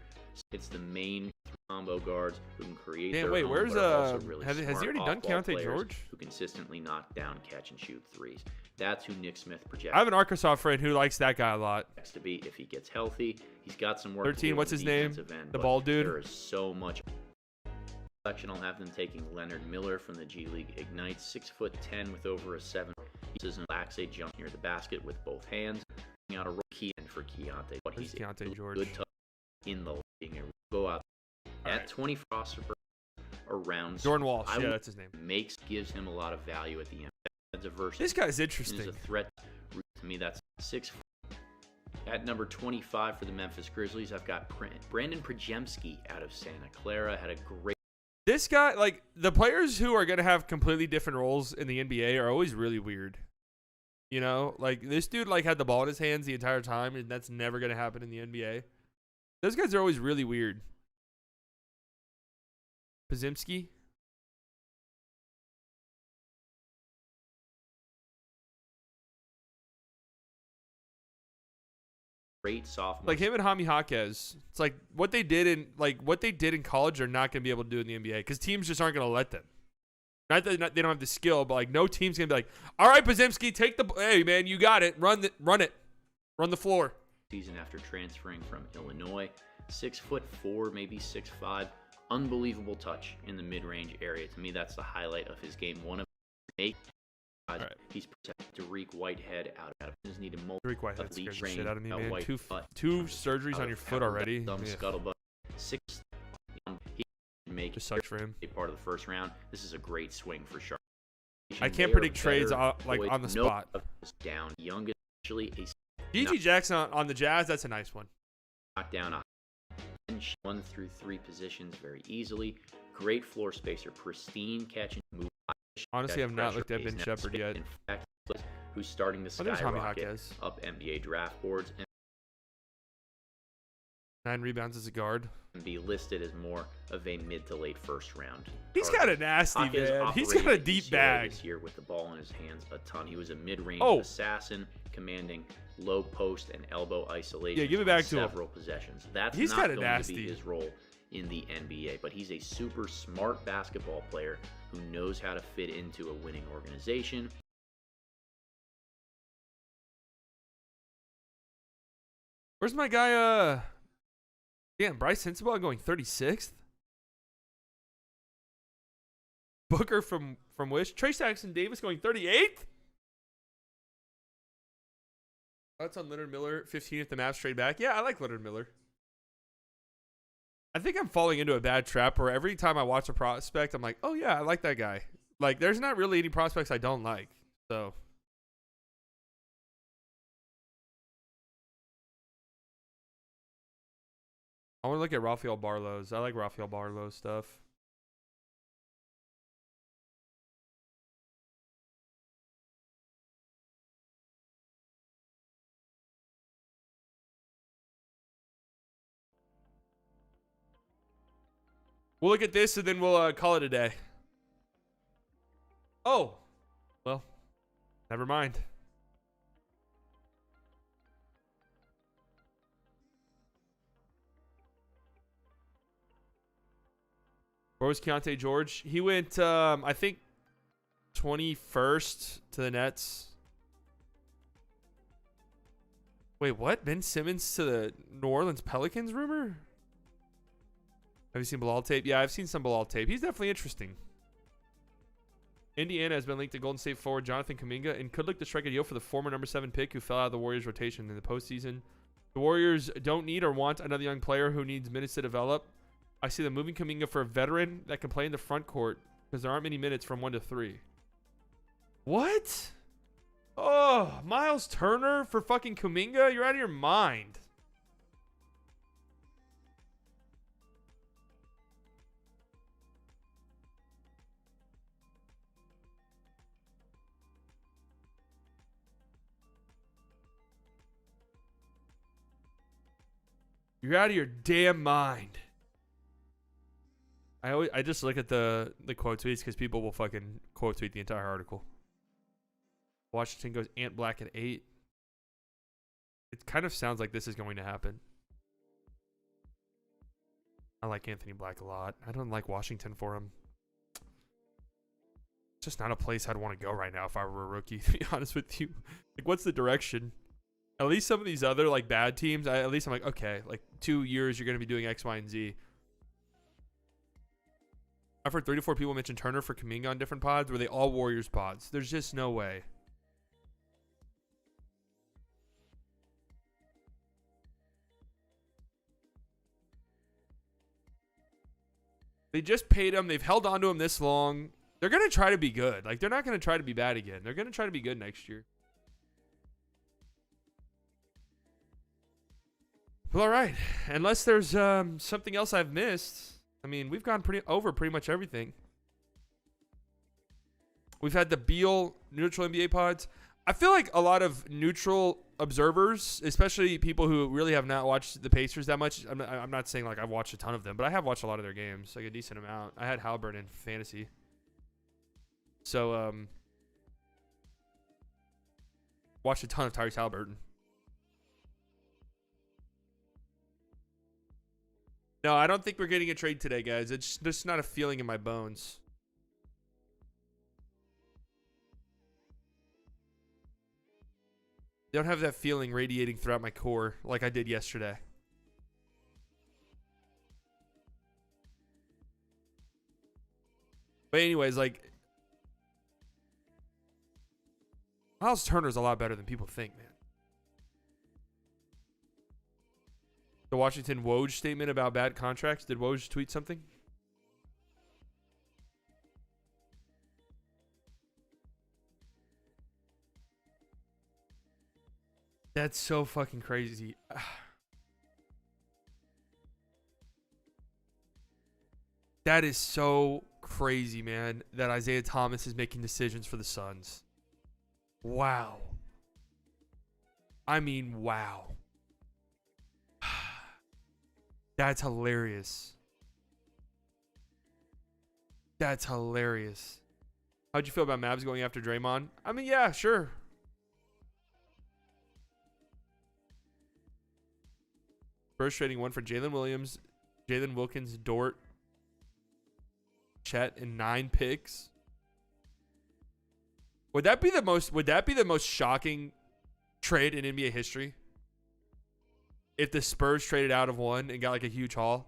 It's the main combo guards who can create Damn, their wait, own, where's but are also really has he smart already done off-ball Keontae players George? who consistently knock down, catch, and shoot threes. That's who Nick Smith projects. I have an Arkansas friend who likes that guy a lot. To be if he gets healthy. He's got some work 13, to do what's on his the name? defensive end, The but bald dude? There is so much selection. I'll have them taking Leonard Miller from the G League Ignite, 6'10" with over a 7. He doesn't lax a jump near the basket with both hands. Out a rookie and for Keontae, but Where's he's Keontae a George? good touch in the league and go out All at right. 20 roster around Jordan Walsh, I yeah, would- that's his name. gives him a lot of value at the end. That's a versus. This guy's Is interesting. a threat to me. That's 6. At number 25 for the Memphis Grizzlies, I've got Brandon Przemski out of Santa Clara. Had a great This guy, like, the players who are going to have completely different roles in the NBA are always really weird. You know, like, this dude, like, had the ball in his hands the entire time, and that's never going to happen in the NBA. Those guys are always really weird. Przemski? sophomore. Like him and Jaime Jaquez. It's like what they did in college, they're not going to be able to do in the NBA because teams just aren't going to let them. Not that they don't have the skill, but like no team's going to be like, all right, Przemski, take the, hey man, you got it, run the floor. Season after transferring from Illinois, 6'4", maybe 6'5", unbelievable touch in the mid-range area. To me, that's the highlight of his game. One of eight. right. He's protected Tariq Whitehead out of just needed multiple Tariq Whitehead elite scares the shit out of me, training, man. White butt, Two surgeries on your foot already. Dumb Yeah. scuttlebutt. 6. He can make Just sucks for him. a part of the first round. This is a great swing for Charlotte. I can't They are predict trades better like poised. on the No spot. down. Young is actually a DG Jackson on the Jazz, that's a nice one. knock down a 1 through 3 positions very easily. Great floor spacer, pristine catch and move. Honestly, I've not Pressure looked at base Ben net Shepherd spin. yet. In fact, who's starting to Oh, there's Jaime skyrocket Jaquez. up NBA draft boards 9 rebounds as a guard. and be listed as more of a mid to late first round. He's target. got a nasty, Jaquez man. He's got a operated deep UCLA bag. This year with the ball in his hands a ton. He was a mid-range Oh. assassin, commanding low post and elbow isolation. Yeah, give it back to him. several possessions. That's He's not kinda going nasty. to be his role in the NBA. But he's a super smart basketball player who knows how to fit into a winning organization. Where's my guy? Damn, Bryce Sensabaugh going 36th. Booker from Wish. Trey Jackson Davis going 38th. That's on Leonard Miller, 15th. The Mavs trade back. Yeah, I like Leonard Miller. I think I'm falling into a bad trap where every time I watch a prospect, I'm like, oh yeah, I like that guy. Like, there's not really any prospects I don't like. So. I want to look at Rafael Barlow's. I like Rafael Barlow's stuff. We'll look at this and then we'll call it a day. Oh, well, never mind. Where was Keontae George? He went, I think, 21st to the Nets. Wait, what? Ben Simmons to the New Orleans Pelicans rumor? Have you seen Bilal tape? Yeah, I've seen some Bilal tape. He's definitely interesting. Indiana has been linked to Golden State forward Jonathan Kuminga and could look to strike a deal for the former number 7 pick who fell out of the Warriors rotation in the postseason. The Warriors don't need or want another young player who needs minutes to develop. I see them moving Kuminga for a veteran that can play in the front court because there aren't many minutes from 1 to 3. What? Oh, Miles Turner for fucking Kuminga? You're out of your mind. You're out of your damn mind. I just look at the quote tweets because people will fucking quote tweet the entire article. Washington goes Ant Black at 8. It kind of sounds like this is going to happen. I like Anthony Black a lot. I don't like Washington for him. It's just not a place I'd want to go right now if I were a rookie, to be honest with you. Like, what's the direction? At least some of these other, like, bad teams, at least I'm like, okay, like, 2 years you're going to be doing X, Y, and Z. I've heard 3 to 4 people mention Turner for Kuminga on different pods. Were they all Warriors pods? There's just no way. They just paid him. They've held on to him this long. They're going to try to be good. Like, they're not going to try to be bad again. They're going to try to be good next year. Well, all right. Unless there's something else I've missed. I mean, we've gone pretty much everything. We've had the Beal neutral NBA pods. I feel like a lot of neutral observers, especially people who really have not watched the Pacers that much. I'm not saying like I've watched a ton of them, but I have watched a lot of their games, like a decent amount. I had Halliburton in fantasy. So, watched a ton of Tyrese Halliburton. No, I don't think we're getting a trade today, guys. It's just not a feeling in my bones. Don't have that feeling radiating throughout my core like I did yesterday. But anyways, like, Miles Turner's a lot better than people think, man. The Washington Woj statement about bad contracts. Did Woj tweet something? That's so fucking crazy. That is so crazy, man, that Isaiah Thomas is making decisions for the Suns. Wow. I mean, wow. That's hilarious. That's hilarious. How'd you feel about Mavs going after Draymond? I mean, yeah, sure. Spurs trading one for Jalen Williams, Jalen Wilkins, Dort, Chet, and 9 picks. Would that be the most shocking trade in NBA history? If the Spurs traded out of one and got like a huge haul?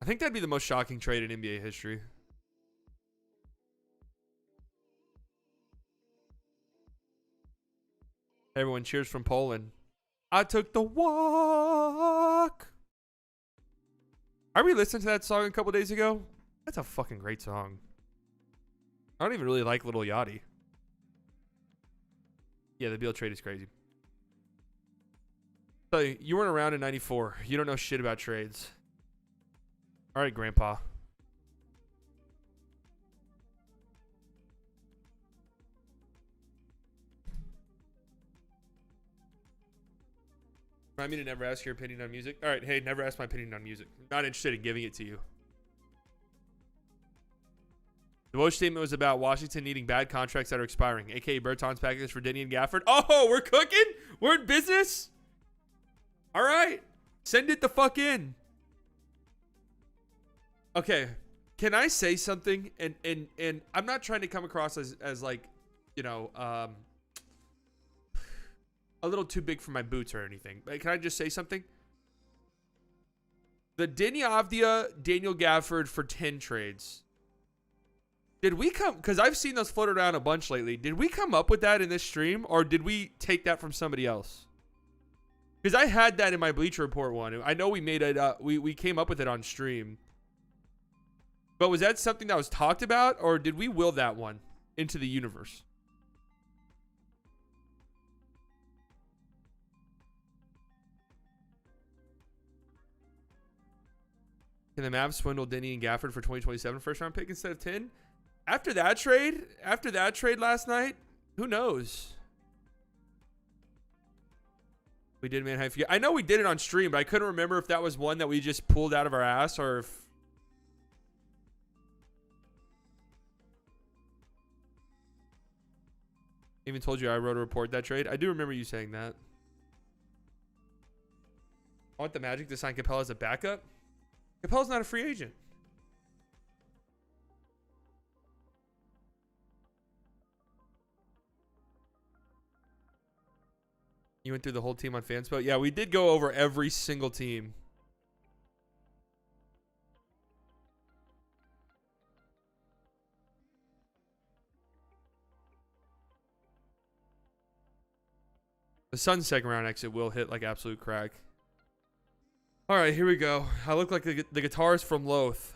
I think that'd be the most shocking trade in NBA history. Everyone cheers from Poland. I took the walk. I re-listened to that song a couple days ago. That's a fucking great song. I don't even really like Lil Yachty. Yeah, the Beal trade is crazy. So you weren't around in 94. You don't know shit about trades. All right, Grandpa. Remind me to never ask your opinion on music. All right, hey, never ask my opinion on music. Not interested in giving it to you. The Woj statement was about Washington needing bad contracts that are expiring, a.k.a. Bertans package for Denny and Gafford. Oh, we're cooking? We're in business? All right. Send it the fuck in. Okay. Can I say something? And I'm not trying to come across as like, you know, a little too big for my boots or anything. But can I just say something? The Denny Avdia, Daniel Gafford for 10 trades. Did we come, because I've seen those float around a bunch lately. Did we come up with that in this stream, or did we take that from somebody else? Because I had that in my Bleacher Report one. I know we made it, we came up with it on stream. But was that something that was talked about, or did we will that one into the universe? Can the Mavs swindle Denny and Gafford for 2027 first round pick instead of 10? After that trade last night, who knows? We did man. I know we did it on stream, but I couldn't remember if that was one that we just pulled out of our ass or if. Even told you I wrote a report that trade. I do remember you saying that. I want the Magic to sign Capella as a backup. Capella's not a free agent. You went through the whole team on Fanspo? Yeah, we did go over every single team. The Suns' second round exit will hit like absolute crack. All right, here we go. I look like the guitarist from Loath.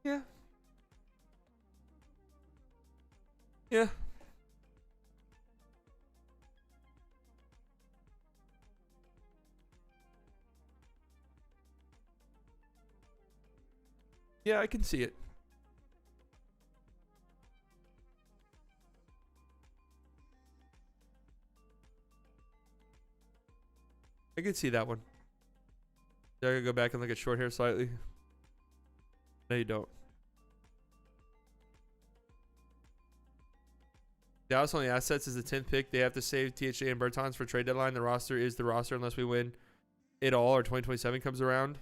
Yeah. Yeah. Yeah, I can see it. I can see that one. Did I go back and look at short hair slightly? No, you don't. Dallas only assets is the 10th pick. They have to save THA and Bertans for trade deadline. The roster is the roster unless we win it all or 2027 comes around.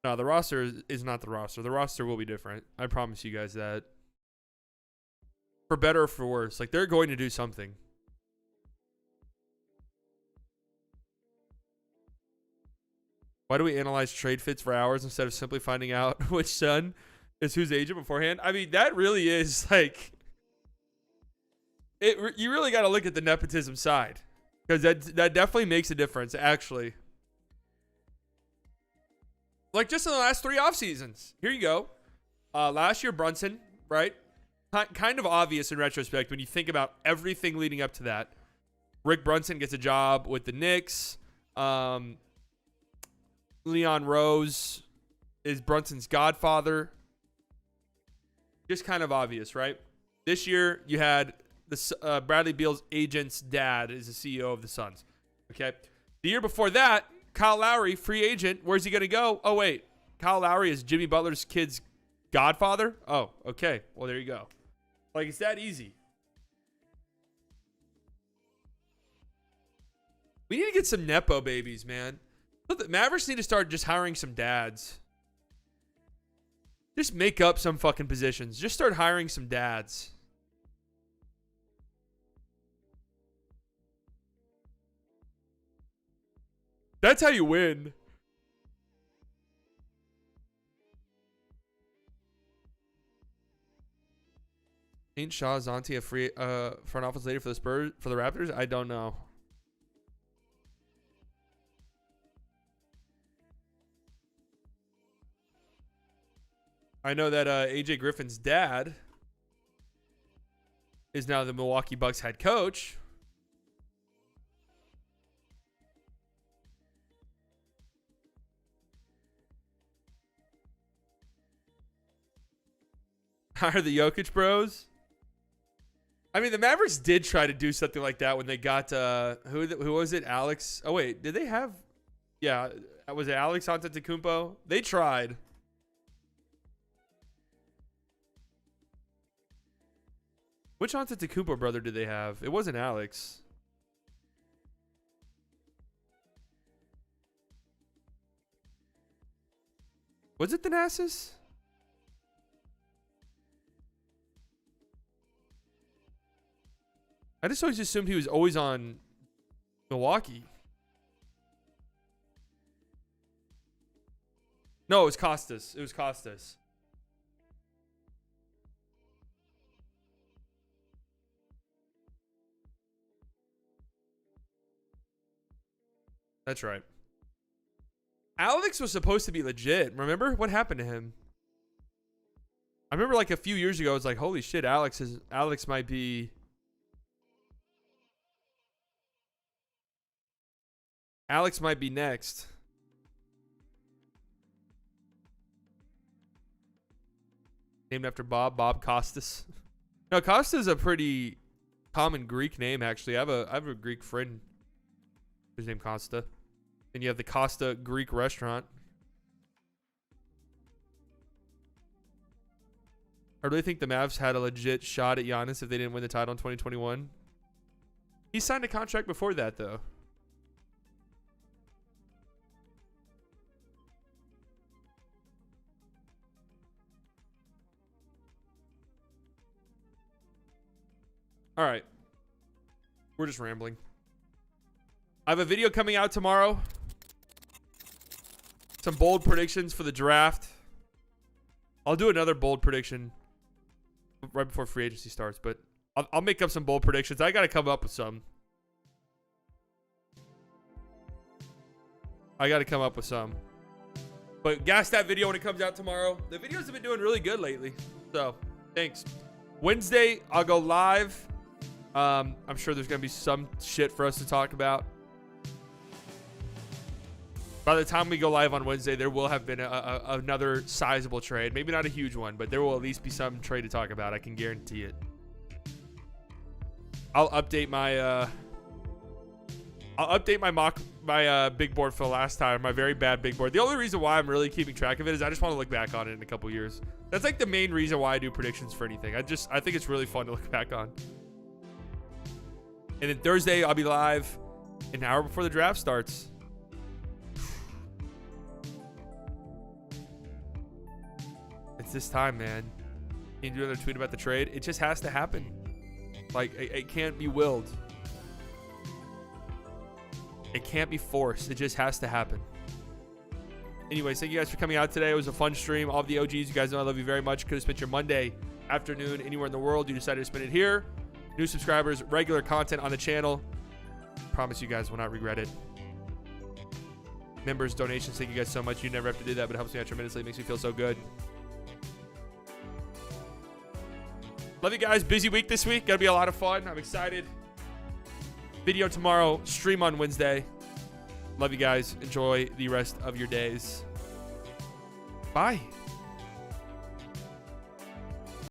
No, the roster is not the roster. The roster will be different. I promise you guys that. For better or for worse. Like, they're going to do something. Why do we analyze trade fits for hours instead of simply finding out which son is whose agent beforehand? I mean, that really is like... You really got to look at the nepotism side. Because that definitely makes a difference, actually. Like, just in the last 3 off seasons. Here you go. Last year, Brunson, right? Kind of obvious in retrospect when you think about everything leading up to that. Rick Brunson gets a job with the Knicks. Leon Rose is Brunson's godfather. Just kind of obvious, right? This year, you had Bradley Beal's agent's dad is the CEO of the Suns. Okay. The year before that, Kyle Lowry, free agent. Where's he going to go? Oh, wait. Kyle Lowry is Jimmy Butler's kid's godfather? Oh, okay. Well, there you go. Like, it's that easy. We need to get some Nepo babies, man. The Mavericks need to start just hiring some dads. Just make up some fucking positions. Just start hiring some dads. That's how you win. Ain't Shah Zonti a free front office lady for the Raptors? I don't know. I know that AJ Griffin's dad is now the Milwaukee Bucks head coach. Hire the Jokic bros. I mean, the Mavericks did try to do something like that when they got who was it? Alex. Oh wait, did they have? Yeah, was it Alex Antetokounmpo? They tried. Which Antetokounmpo brother did they have? It wasn't Alex. Was it Thanasis? I just always assumed he was always on Milwaukee. No, it was Costas. It was Costas. That's right. Alex was supposed to be legit. Remember? What happened to him? I remember like a few years ago, it was like, holy shit, Alex might be... Alex might be next. Named after Bob Costas. No, Costas is a pretty common Greek name, actually. I have a Greek friend who's named Costa. And you have the Costa Greek restaurant. I really think the Mavs had a legit shot at Giannis if they didn't win the title in 2021. He signed a contract before that, though. All right. We're just rambling. I have a video coming out tomorrow. Some bold predictions for the draft. I'll do another bold prediction right before free agency starts, but I'll make up some bold predictions. I got to come up with some. But gas that video when it comes out tomorrow. The videos have been doing really good lately. So, thanks. Wednesday, I'll go live. I'm sure there's going to be some shit for us to talk about. By the time we go live on Wednesday, there will have been another sizable trade. Maybe not a huge one, but there will at least be some trade to talk about. I can guarantee it. I'll update my big board for the last time. My very bad big board. The only reason why I'm really keeping track of it is I just want to look back on it in a couple years. That's like the main reason why I do predictions for anything. I think it's really fun to look back on. And then Thursday, I'll be live an hour before the draft starts. It's this time, man. Can you do another tweet about the trade? It just has to happen. Like, it can't be willed. It can't be forced. It just has to happen. Anyways, thank you guys for coming out today. It was a fun stream. All of the OGs, you guys know I love you very much. Could have spent your Monday afternoon anywhere in the world. You decided to spend it here. New subscribers, regular content on the channel. Promise you guys will not regret it. Members, donations, thank you guys so much. You never have to do that, but it helps me out tremendously. It makes me feel so good. Love you guys. Busy week this week. Gonna be a lot of fun. I'm excited. Video tomorrow. Stream on Wednesday. Love you guys. Enjoy the rest of your days. Bye.